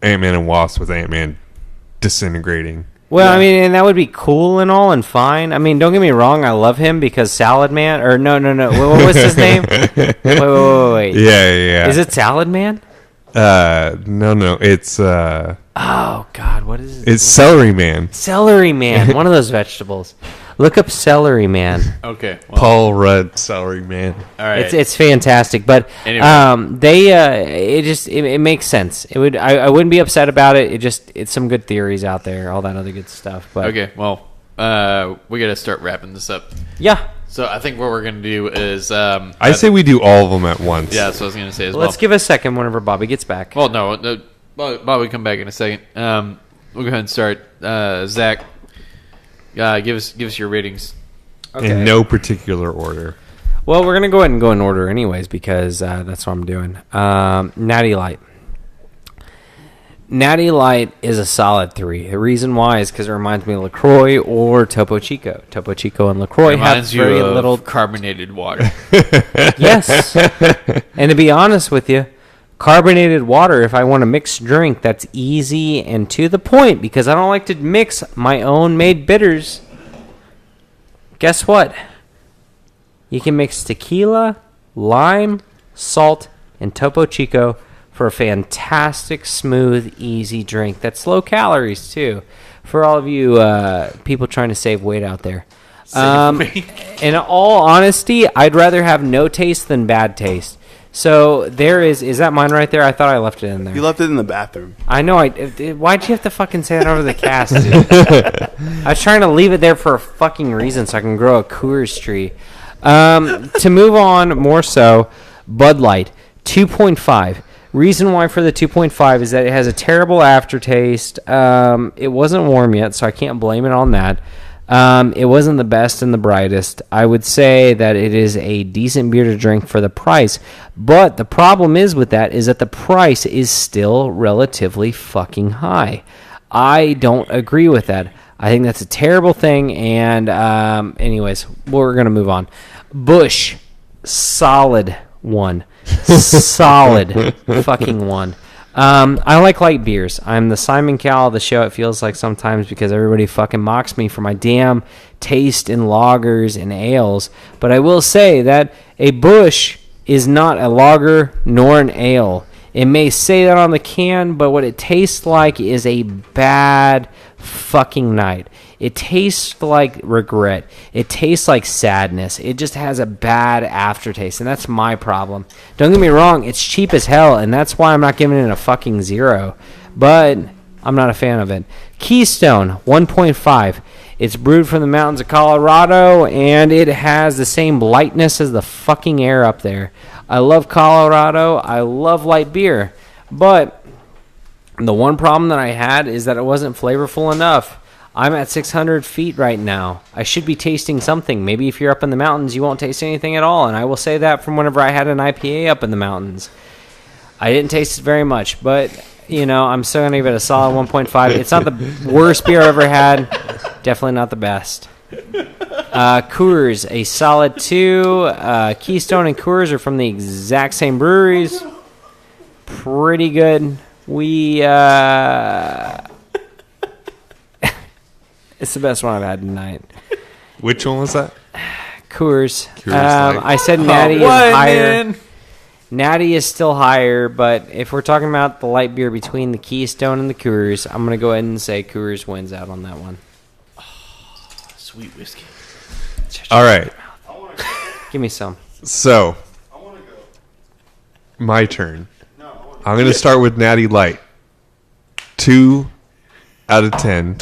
Ant-Man and Wasp with Ant-Man disintegrating. Well, I mean, and that would be cool and all and fine. I mean, don't get me wrong, I love him because Salad Man, or no. What was his name? Wait. Yeah. Is it Salad Man? No. It's oh God, what is it? It's Celery Man. Celery Man, one of those vegetables. Look up Celery Man. Okay. Well, Paul Rudd, Celery Man. All right. It's fantastic, but anyway. it makes sense. It would I wouldn't be upset about it. It's some good theories out there, all that other good stuff. But okay, well, we got to start wrapping this up. Yeah. So I think what we're going to do is I say we do all of them at once. Yeah, that's what I was going to say as well. Let's give a second whenever Bobby gets back. Well, no, Bobby come back in a second. We'll go ahead and start. Zach, give us your ratings. Okay. In no particular order. Well, we're going to go ahead and go in order anyways because that's what I'm doing. Natty Light. Natty Light is a solid 3. The reason why is because it reminds me of LaCroix or Topo Chico. Topo Chico and LaCroix have very little carbonated water. Yes. And to be honest with you, carbonated water, if I want a mixed drink that's easy and to the point, because I don't like to mix my own made bitters, guess what? You can mix tequila, lime, salt, and Topo Chico for a fantastic, smooth, easy drink that's low calories, too, for all of you people trying to save weight out there. In all honesty, I'd rather have no taste than bad taste. So there is that mine right there? I thought I left it in there. You left it in the bathroom. I know. Why'd you have to fucking say that over the cast, dude? I was trying to leave it there for a fucking reason so I can grow a Coors tree. To move on more so, Bud Light, 2.5. Reason why for the 2.5 is that it has a terrible aftertaste. It wasn't warm yet, so I can't blame it on that. It wasn't the best and the brightest. I would say that it is a decent beer to drink for the price. But the problem is with that is that the price is still relatively fucking high. I don't agree with that. I think that's a terrible thing. And anyways, we're going to move on. Busch, solid 1. Solid fucking 1. I like light beers. I'm the Simon Cowell of the show, it feels like sometimes, because everybody fucking mocks me for my damn taste in lagers and ales. But I will say that a Busch is not a lager nor an ale. It may say that on the can, but what it tastes like is a bad fucking night. It tastes like regret. It tastes like sadness. It just has a bad aftertaste, and that's my problem. Don't get me wrong, it's cheap as hell, and that's why I'm not giving it a fucking 0. But I'm not a fan of it. Keystone, 1.5. It's brewed from the mountains of Colorado, and it has the same lightness as the fucking air up there. I love Colorado. I love light beer. But the one problem that I had is that it wasn't flavorful enough. I'm at 600 feet right now. I should be tasting something. Maybe if you're up in the mountains, you won't taste anything at all. And I will say that from whenever I had an IPA up in the mountains. I didn't taste it very much, but, I'm still going to give it a solid 1.5. It's not the worst beer I've ever had. Definitely not the best. Coors, a solid 2. Keystone and Coors are from the exact same breweries. Pretty good. It's the best one I've had tonight. Which one was that? Coors. I said Natty is higher. Man. Natty is still higher, but if we're talking about the light beer between the Keystone and the Coors, I'm going to go ahead and say Coors wins out on that one. Oh, sweet whiskey. All right. Give me some. So, my turn. I'm going to start with Natty Light. 2 out of 10.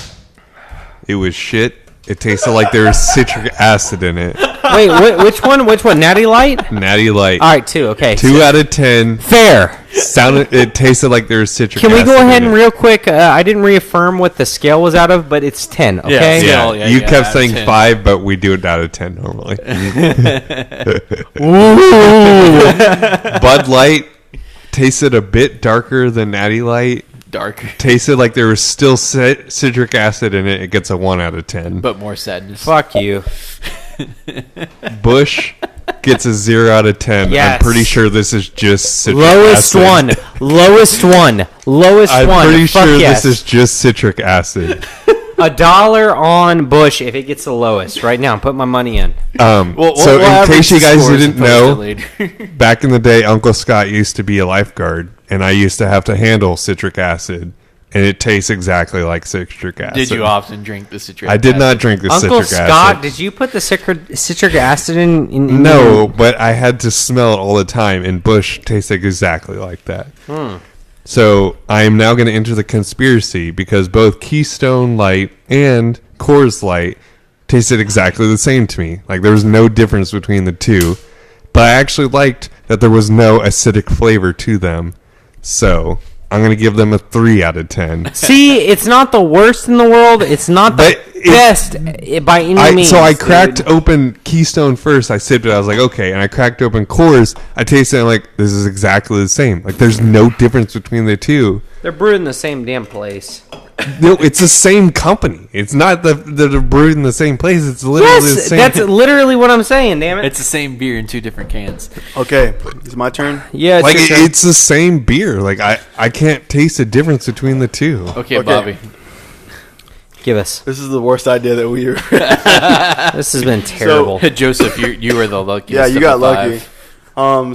It was shit. It tasted like there was citric acid in it. Wait, which one? Which one? Natty Light? Natty Light. All right, 2. Okay. 2 out of 10. Fair. It tasted like there was citric acid. Can we go ahead and real quick? I didn't reaffirm what the scale was out of, but it's 10. Okay. Yeah. You kept saying 5, but we do it out of 10 normally. Bud Light tasted a bit darker than Natty Light. Dark. Tasted like there was still citric acid in it. It gets a 1 out of 10. But more sadness. Fuck you. Busch gets a 0 out of 10. Yes. I'm pretty sure this is just citric Lowest acid. Lowest one. I'm pretty sure this is just citric acid. $1 on Busch if it gets the lowest. Right now, I'm putting my money in. In case you guys didn't know, back in the day, Uncle Scott used to be a lifeguard, and I used to have to handle citric acid, and it tastes exactly like citric acid. Did you often drink the citric acid? I did not drink the citric acid. Uncle Scott, did you put the citric acid in No, but I had to smell it all the time, and Busch tasted exactly like that. So I am now going to enter the conspiracy because both Keystone Light and Coors Light tasted exactly the same to me. Like there was no difference between the two. But I actually liked that there was no acidic flavor to them. So I'm going to give them a 3 out of 10. See, it's not the worst in the world. It's not the best by any means. So I cracked open Keystone first. I sipped it. I was like, okay. And I cracked open Coors. I tasted it. I'm like, this is exactly the same. Like, there's no difference between the two. They're brewed in the same damn place. No, it's the same company. It's not that they're brewed in the same place. It's literally the same. That's literally what I'm saying, damn it. It's the same beer in 2 different cans. Okay, it's my turn? Yeah, it's the same beer. Like, I can't taste the difference between the two. Okay, Bobby. Give us. This is the worst idea that we were. This has been terrible. So, Joseph, you were the luckiest. Yeah, you got lucky.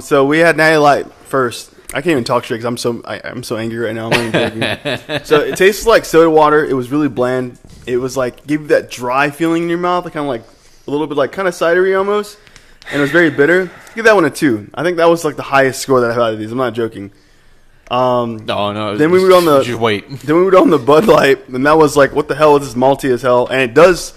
So we had Natty Light first. I can't even talk straight because I'm so angry right now. I'm not even joking. So it tastes like soda water. It was really bland. It was like give you that dry feeling in your mouth, like kind of like a little bit like kind of cidery almost, and it was very bitter. Give that one a 2. I think that was like the highest score that I've had out of these. I'm not joking. No. Then we moved on the Bud Light, and that was like, what the hell? This is malty as hell, and it does.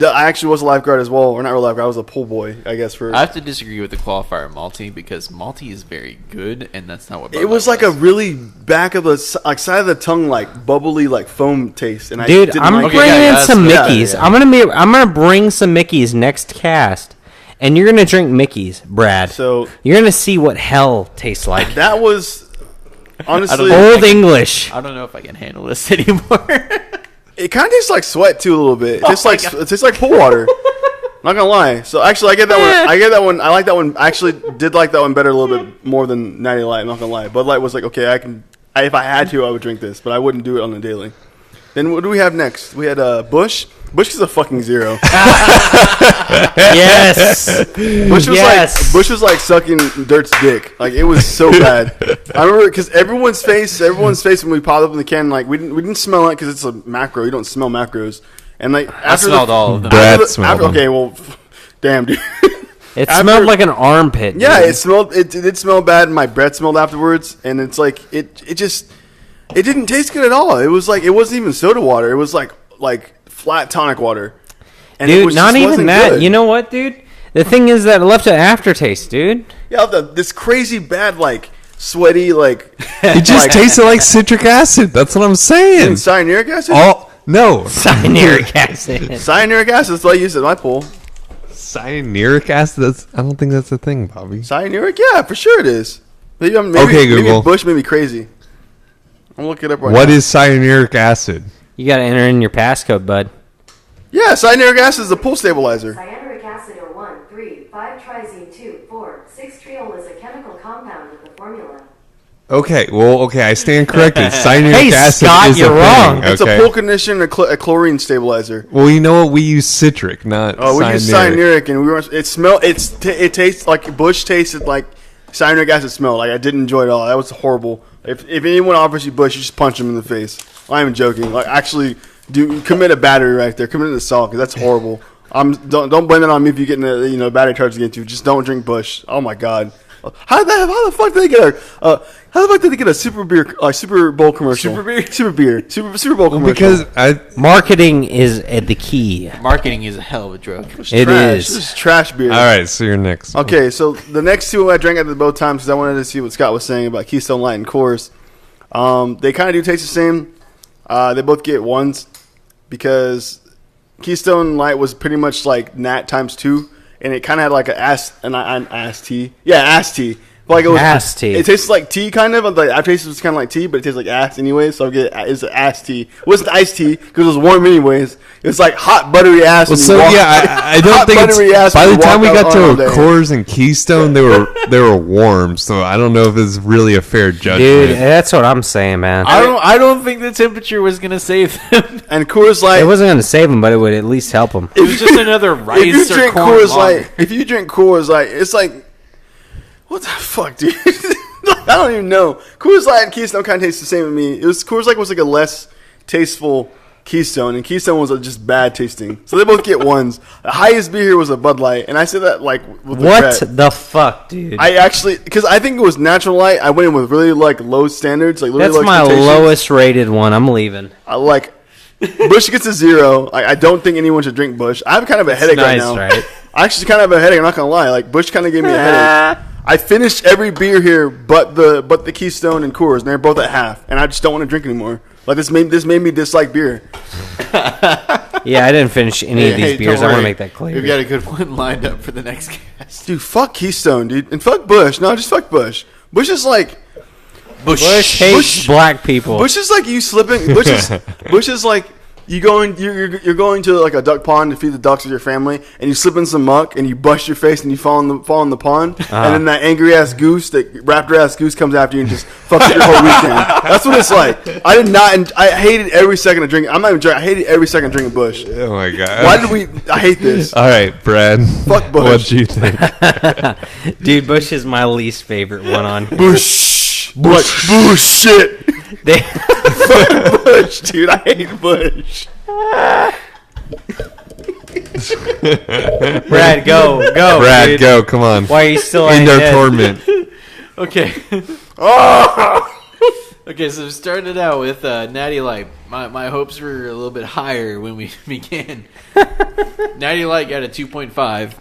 I actually was a lifeguard as well, or not real lifeguard. I was a pool boy, I guess. I have to disagree with the qualifier malty because malty is very good, and that's not what. It was like a really back of the side of the tongue, like bubbly, like foam taste. And dude, I'm bringing in some Mickeys. Yeah. I'm gonna bring some Mickeys next cast, and you're gonna drink Mickeys, Brad. So you're gonna see what hell tastes like. That was honestly old English. I don't know if I can handle this anymore. It kind of tastes like sweat too a little bit. It tastes like pool water. Not gonna lie. So actually, I get that one. I get that one. I like that one. I actually did like that one better a little bit more than Natty Light. I'm not gonna lie. Bud Light was like, okay, if I had to, I would drink this, but I wouldn't do it on the daily. Then what do we have next? We had Bush. Bush is a fucking zero. Yes. Bush was like sucking Dirt's dick. Like it was so bad. I remember because everyone's face when we popped up in the can, like we didn't smell it because it's a macro. You don't smell macros. And like I smelled all of them. Brad smelled them. Okay, well, damn, dude. It smelled like an armpit. Yeah, dude. it did smell bad. And my breath smelled afterwards, and it's like it didn't taste good at all. It was like it wasn't even soda water. It was like flat tonic water. And dude, it was, not even that. good. You know what, dude? The thing is that it left an aftertaste, dude. Yeah, this crazy bad like sweaty like. It just tasted like citric acid. That's what I'm saying. Cyanuric acid. No. Cyanuric acid. Cyanuric acid. That's what I used at my pool. Cyanuric acid? I don't think that's a thing, Bobby. Cyanuric? Yeah, for sure it is. Maybe Google. Maybe Bush made me crazy. I'm looking it up right now. What is cyanuric acid? You got to enter in your passcode, bud. Yeah, cyanuric acid is a pool stabilizer. Cyanuric acid or 1,3,5-trizene-2,4,6-triol is a chemical compound with the formula. Okay, I stand corrected. Cyanuric Hey, acid Scott, is you're a wrong. thing. It's a pool conditioner, a chlorine stabilizer. Well, you know what? We use citric, not Oh, we cyanuric. use cyanuric, and it tastes like Bush tasted like cyanuric acid smelled. Like I didn't enjoy it at all. That was horrible. If anyone offers you Bush, you just punch them in the face. I'm even joking. Like actually, commit a battery right there. Commit an assault because that's horrible. Don't blame it on me if you get in a battery charge against you. Just don't drink Bush. Oh my god. How the fuck did they get a Super Bowl commercial? Super Bowl commercial. Because Marketing is the key. Marketing is a hell of a drug. It is. This is trash beer. all right, so you're next. Okay, so the next two I drank at both times because I wanted to see what Scott was saying about Keystone Light and Coors. They kind of do taste the same. They both get ones because Keystone Light was pretty much like Nat times 2. And it kind of had like an ass tea. Yeah, ass tea. Like it was ass tea. It tastes like tea, kind of. The aftertaste was kind of like tea, but it tastes like ass anyway. So I get it's ass tea. It wasn't iced tea because it was warm anyways. It's like hot buttery ass. Well, so yeah, I don't think it's, by the time we got to Coors and Keystone, they were warm. So I don't know if it's really a fair judgment. Dude, that's what I'm saying, man. I don't think the temperature was gonna save them. And Coors Light, it wasn't going to save them, but it would at least help them. It was just another rice if you drink or corn Coors lager. Light, if you drink Coors Light, it's like, what the fuck, dude? I don't even know. Coors Light and Keystone kind of taste the same to me. Coors Light was like a less tasteful Keystone, and Keystone was just bad tasting. So they both get ones. The highest beer here was a Bud Light, and I say that like with what regret. the fuck, dude? I actually, because I think it was Natural Light. I went in with really like low standards, like really That's low my expectations. lowest rated one. I'm leaving. I like Bush gets a 0. I don't think anyone should drink Bush. I have kind of a headache right now. Right? I actually kind of have a headache. I'm not gonna lie. Like Bush kind of gave me a headache. I finished every beer here, but the Keystone and Coors, and they're both at half, and I just don't want to drink anymore. Like this made me dislike beer. Yeah, I didn't finish any of these beers. I want to make that clear. We've got a good one lined up for the next cast. Dude, fuck Keystone, dude, and fuck Bush. No, just fuck Bush. Bush is like Bush hates black people. Bush is like you slipping. Bush is like you're going to like a duck pond to feed the ducks with your family, and you slip in some muck, and you bust your face, and you fall in the pond, and then that angry ass goose, that raptor ass goose, comes after you and just fucks up your whole weekend. That's what it's like. I hated every second of drinking. I'm not even joking. I hated every second of drinking Bush. Oh my god! Why did we? I hate this. All right, Brad. Fuck Bush. What do you think? Dude, Bush is my least favorite one on. Bush. Bullshit. Fuck Bush, dude. I hate Bush. Brad, go. Brad, dude. go. Come on. Why are you still in their dead? torment? Okay. Okay, so we started out with Natty Light. My hopes were a little bit higher when we began. Natty Light got a 2.5.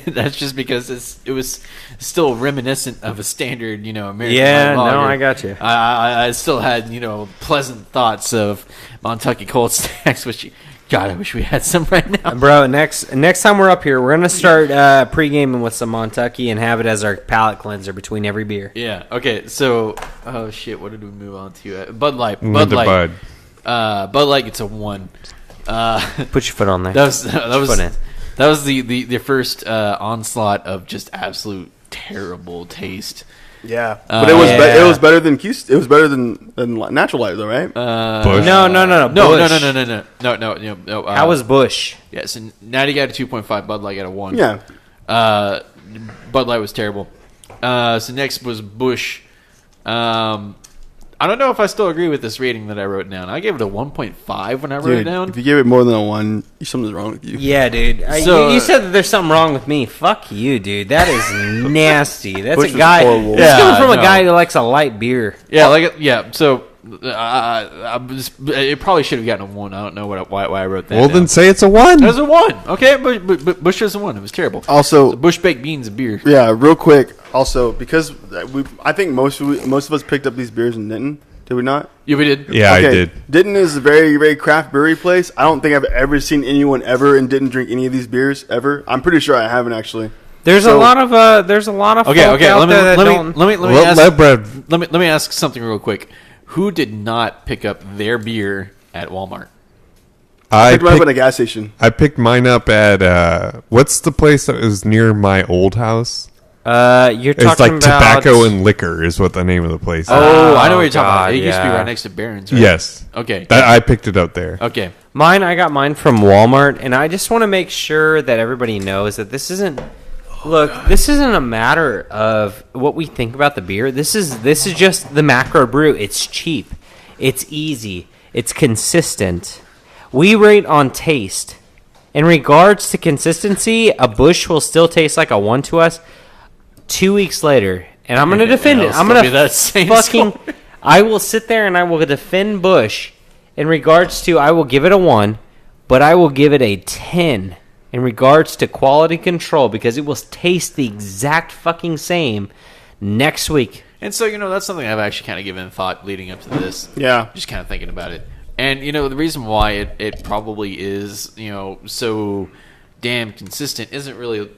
That's just because it was still reminiscent of a standard, American Yeah, lager. no, I got you. I still had, pleasant thoughts of Montucky Cold Stacks, which, God, I wish we had some right now. Bro, next time we're up here, we're going to start pre-gaming with some Montucky and have it as our palate cleanser between every beer. Yeah, okay, so, oh shit, what did we move on to? Bud Light. Bud Light. Bud Light gets a 1. Put your foot on there. That That was the first onslaught of just absolute terrible taste. Yeah, but it was better than It was better than Natural Light, though, right? Busch. No. How was Busch? Yes, and Natty got a 2.5. Bud Light got a 1. Yeah. Bud Light was terrible. So next was Busch. I don't know if I still agree with this rating that I wrote down. I gave it a 1.5 when I wrote it down. If you gave it more than a 1, something's wrong with you. Yeah, dude. You said that there's something wrong with me. Fuck you, dude. That is nasty. That's Busch a guy. horrible. It's coming from a guy who likes a light beer. Yeah, So it probably should have gotten a 1. I don't know why I wrote that. Well, down. then say it's a 1. It was a 1. Okay, but Busch was a 1. It was terrible. Also, Busch baked beans and beer. Yeah, real quick. Also, because I think most of us picked up these beers in Denton. Did we not? Yeah, we did. Yeah, I did. Denton is a very, very craft brewery place. I don't think I've ever seen anyone ever and didn't drink any of these beers ever. I'm pretty sure I haven't actually. There's a lot of folk out there that don't. Let me ask something real quick. Who did not pick up their beer at Walmart? I picked mine up at a gas station. I picked mine up at what's the place that was near my old house? You're talking it's like about Tobacco and Liquor is what the name of the place is. Oh, I know what you're talking about. It used to be right next to Barron's, right? Yes. Okay. I picked it up there. Okay. I got mine from Walmart, and I just want to make sure that everybody knows that this isn't. This isn't a matter of what we think about the beer. This is just the macro brew. It's cheap, it's easy, it's consistent. We rate on taste. In regards to consistency, a Busch will still taste like a 1 to us. 2 weeks later, and I'm going to defend it. I'm going to I will sit there and I will defend Busch in regards to I will give it a 1, but I will give it a 10 in regards to quality control because it will taste the exact fucking same next week. And so, that's something I've actually kind of given thought leading up to this. Yeah. Just kind of thinking about it. And, the reason why it probably is, so damn consistent isn't really...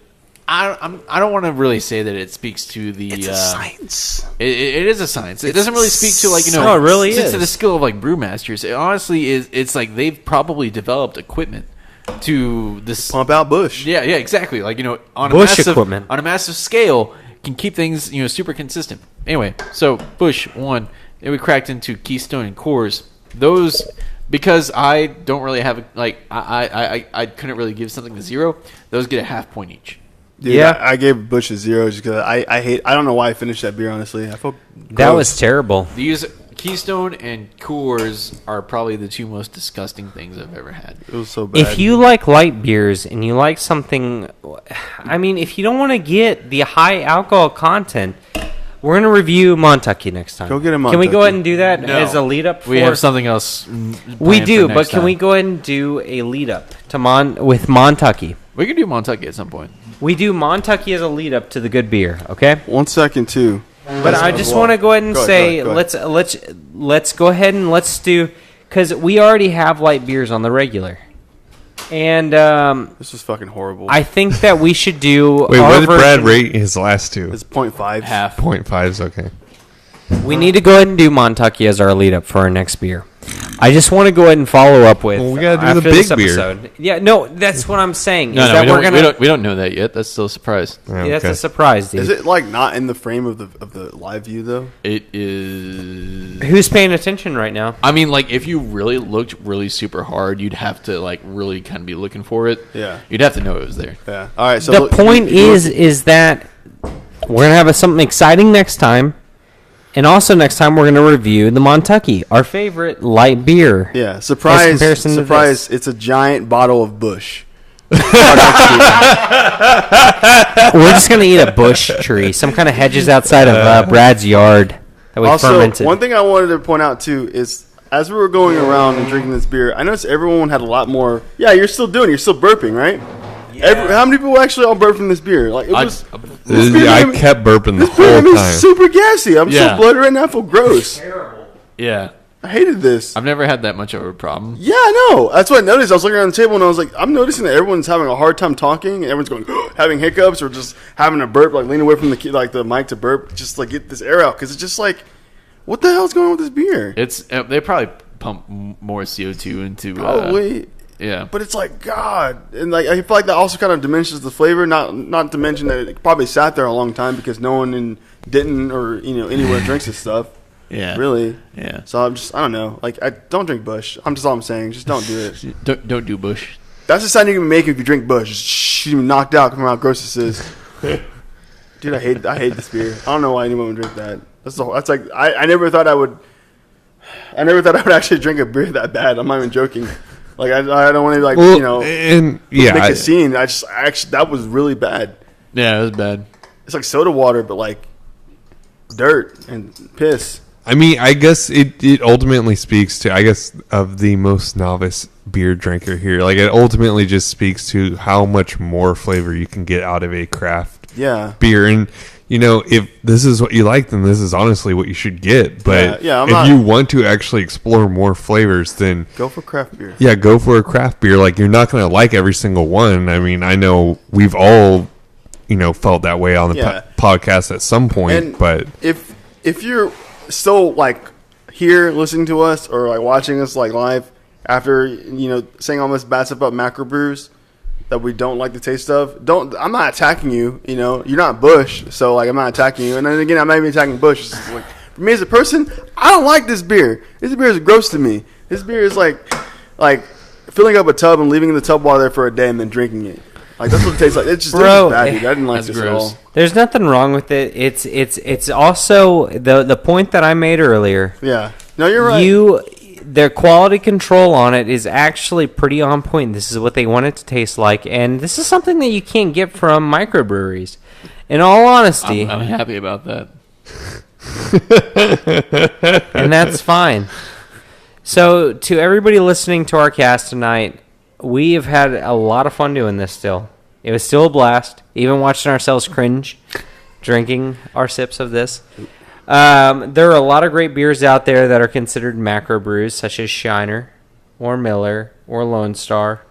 I don't want to really say that it speaks to the... It's a science. It is a science. It doesn't really speak to, like, it really is. To the skill of, like, brewmasters. It honestly is... It's like they've probably developed equipment to this... Pump out Busch. Yeah, exactly. Like, on a massive scale, can keep things, super consistent. Anyway, so Busch, 1. Then we cracked into Keystone and Coors. Those... Because I don't really have... I couldn't really give something a 0. Those get a half point each. Dude, yeah, I gave Busch a 0 just because I don't know why I finished that beer, honestly. I felt gross. That was terrible. These Keystone and Coors are probably the 2 most disgusting things I've ever had. It was so bad. If you like light beers and you like something... if you don't want to get the high alcohol content, we're going to review Montucky next time. Go get a Montucky. Can we go ahead and do that No. as a lead-up? We have something else We do, but can time. we go ahead and do a lead-up to with Montucky? We can do Montucky at some point. We do Montucky as a lead-up to the good beer, okay? 1 second, too. But I just want to go ahead and say, let's go ahead and let's do, because we already have light beers on the regular, and this is fucking horrible. I think that we should do. Wait, what did Brad rate his last 2? It's 0.5. Half. 0.5 is okay. We need to go ahead and do Montucky as our lead-up for our next beer. I just want to go ahead and follow up with. Well, we gotta do after the big this beer. episode. Yeah, no, that's what I'm saying. We don't know that yet. That's still a surprise. Yeah, that's a surprise, dude. Is it like not in the frame of the live view though? It is. Who's paying attention right now? I mean, like, if you really looked really super hard, you'd have to like really kind of be looking for it. Yeah, you'd have to know it was there. Yeah. All right. So the point is that we're gonna have something exciting next time. And also next time we're going to review the Montucky, our favorite light beer. Yeah, surprise! It's a giant bottle of Busch. We're just going to eat a Busch tree. Some kind of hedges outside of Brad's yard that we fermented. One thing I wanted to point out too is as we were going around and drinking this beer, I noticed everyone had a lot more. Yeah, you're still burping, right? Yeah. How many people actually all burped from this beer? Like it was. I kept burping the whole time. It's super gassy. I'm so bloated right now. I feel gross. Terrible. Yeah. I hated this. I've never had that much of a problem. Yeah, I know. That's what I noticed. I was looking around the table and I was like, I'm noticing that everyone's having a hard time talking. And everyone's going, having hiccups or just having a burp, like leaning away from the mic to burp, just like get this air out. Because it's just like, what the hell's going on with this beer? It's they probably pump more CO2 into. Probably. Yeah. But it's like, God. And like, I feel like that also kind of diminishes the flavor. Not to mention that it probably sat there a long time because no one didn't or, anywhere drinks this stuff. Yeah. Really. Yeah. So I don't know. Like, I don't drink Bush. That's all I'm saying. Just don't do it. Don't do Bush. That's the sound you can make if you drink Bush. Just knocked out, come out, how gross this is. Dude, I hate this beer. I don't know why anyone would drink that. That's like I never thought I would actually drink a beer that bad. I'm not even joking. Like I don't want to make a scene. I actually that was really bad. Yeah, it was bad. It's like soda water, but like dirt and piss. I mean, I guess it ultimately speaks to, I guess, of the most novice beer drinker here. Like, it ultimately just speaks to how much more flavor you can get out of a craft beer. And, if this is what you like, then this is honestly what you should get. But if you want to actually explore more flavors, then go for craft beer. Yeah, go for a craft beer. Like, you're not going to like every single one. I mean, I know we've all, felt that way on the podcast at some point. And but if you're still like here listening to us or like watching us like live after saying all this bad stuff about macro brews that we don't like the taste of, I'm not attacking you. You're not Bush, so like I'm not attacking you. And then again, I'm not even attacking Bush. It's just, like, for me as a person, I don't like this beer. This beer is gross to me. This beer is like filling up a tub and leaving the tub water there for a day and then drinking it. Like, that's what it tastes like. It's just bad, dude. I didn't like this gross. At all. There's nothing wrong with it. It's also the point that I made earlier. Yeah. No, you're right. Their quality control on it is actually pretty on point. This is what they want it to taste like, and this is something that you can't get from microbreweries. In all honesty, I'm happy about that. And that's fine. So, to everybody listening to our cast tonight, we have had a lot of fun doing this still. It was still a blast, even watching ourselves cringe, drinking our sips of this. There are a lot of great beers out there that are considered macro brews, such as Shiner, or Miller, or Lone Star.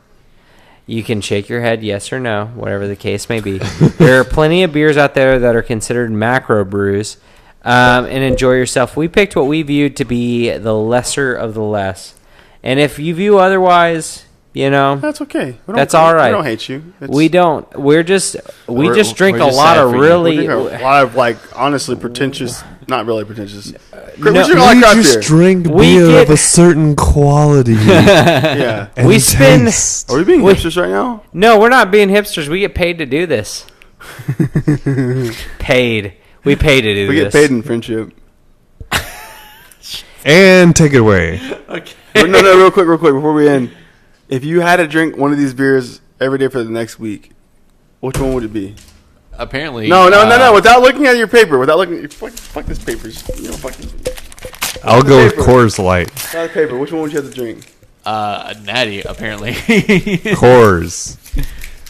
You can shake your head yes or no, whatever the case may be. There are plenty of beers out there that are considered macro brews, and enjoy yourself. We picked what we viewed to be the lesser of the less. And if you view otherwise, that's okay. That's all right. We don't hate you. We don't. We just drink a lot of really, a lot of like honestly pretentious, not really pretentious. We just drink beer of a certain quality. Yeah. We spend. Are we being hipsters right now? No, we're not being hipsters. We get paid to do this. Paid. We pay to do this. We get paid in friendship. And take it away. Okay. No, real quick before we end. If you had to drink one of these beers every day for the next week, which one would it be? Apparently. No. Without looking at your paper. Fuck this paper. Fuck this. I'll go with Coors Light. Not a paper. Which one would you have to drink? Natty, apparently. Coors.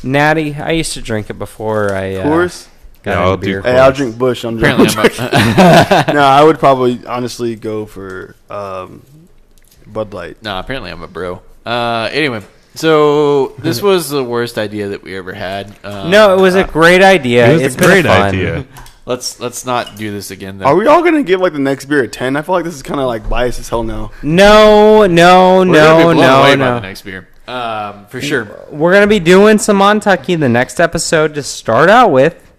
Natty. I used to drink it before I. Coors? I'll do. Hey, I'll drink Bush. No, I would probably honestly go for Bud Light. No, apparently I'm a bro. Anyway, so this was the worst idea that we ever had. No, it was a great idea. It's a great idea. Let's not do this again, though. Are we all gonna give like the next beer a 10? I feel like this is kind of like biased as hell now. No. By the next beer, for sure. We're gonna be doing some Montucky the next episode to start out with,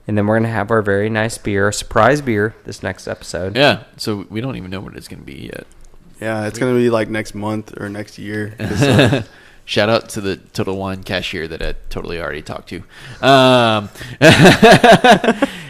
and then we're gonna have our very nice beer, surprise beer, this next episode. Yeah. So we don't even know what it's gonna be yet. Yeah, it's going to be like next month or next year. Shout out to the Total Wine cashier that I totally already talked to.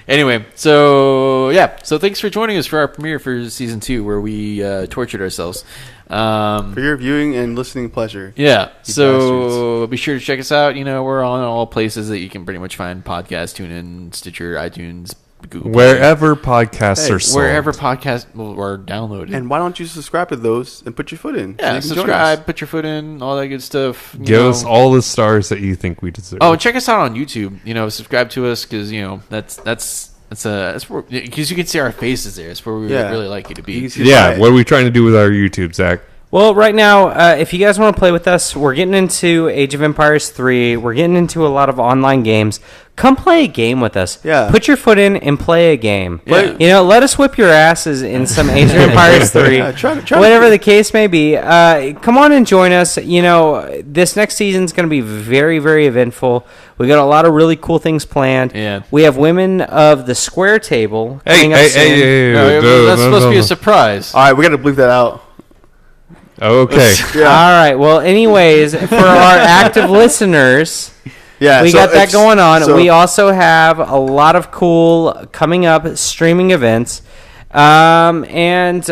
Anyway, so thanks for joining us for our premiere for season 2, where we tortured ourselves. For your viewing and listening pleasure. Yeah, so be sure to check us out. We're on all places that you can pretty much find podcasts, TuneIn, Stitcher, iTunes, Google wherever podcasts are sold. Wherever podcasts are downloaded. And why don't you subscribe to those and put your foot in? Yeah, subscribe, put your foot in, all that good stuff. Give us all the stars that you think we deserve. Oh, check us out on YouTube. Subscribe to us because that's because you can see our faces there. That's where we would really like you to be. Yeah, what are we trying to do with our YouTube, Zach? Well, right now, if you guys want to play with us, we're getting into Age of Empires 3. We're getting into a lot of online games. Come play a game with us. Yeah. Put your foot in and play a game. Yeah. Let us whip your asses in some Age of Empires 3. Yeah, try Whatever the case may be. Come on and join us. This next season's going to be very, very eventful. We got a lot of really cool things planned. Yeah. We have Women of the Square Table coming up soon. That's supposed to be a surprise. All right, we got to bleep that out. Okay. All right. Well, anyways, for our active listeners, we got that going on. We also have a lot of cool coming up streaming events. And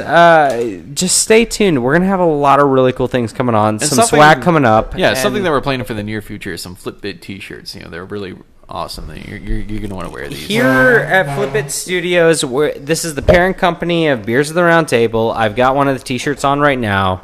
just stay tuned. We're going to have a lot of really cool things coming on. Some swag coming up. Yeah, something that we're planning for the near future is some Flipbit t-shirts. They're really awesome. You're going to want to wear these. Here at Flipbit Studios, this is the parent company of Beers of the Round Table. I've got one of the t-shirts on right now.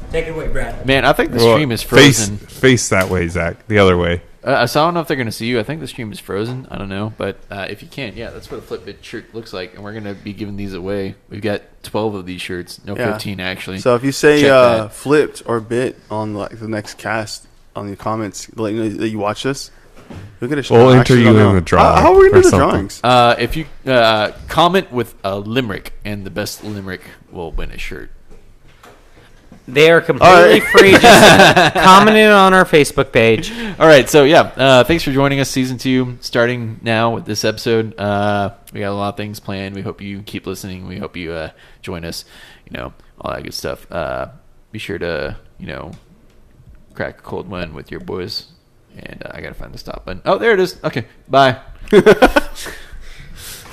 Take it away, Brad. Man, I think the stream is frozen. Face that way, Zach. The other way. So I don't know if they're going to see you. I think the stream is frozen. I don't know. But if you can, that's what a Flipbit shirt looks like. And we're going to be giving these away. We've got 12 of these shirts. 15, actually. So if you say flipped or bit on the next cast on the comments, let you know that you watch this, we'll get a We'll enter you in the drawing. How are we going to do the drawings? If you comment with a limerick, and the best limerick will win a shirt. They are completely free. Just comment it on our Facebook page. All right. So, thanks for joining us. Season 2 starting now with this episode. We got a lot of things planned. We hope you keep listening. We hope you join us, all that good stuff. Be sure to, crack a cold one with your boys. And I got to find the stop button. Oh, there it is. Okay. Bye.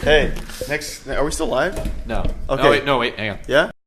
Hey, next. Are we still live? No. Okay. No, wait. Hang on. Yeah?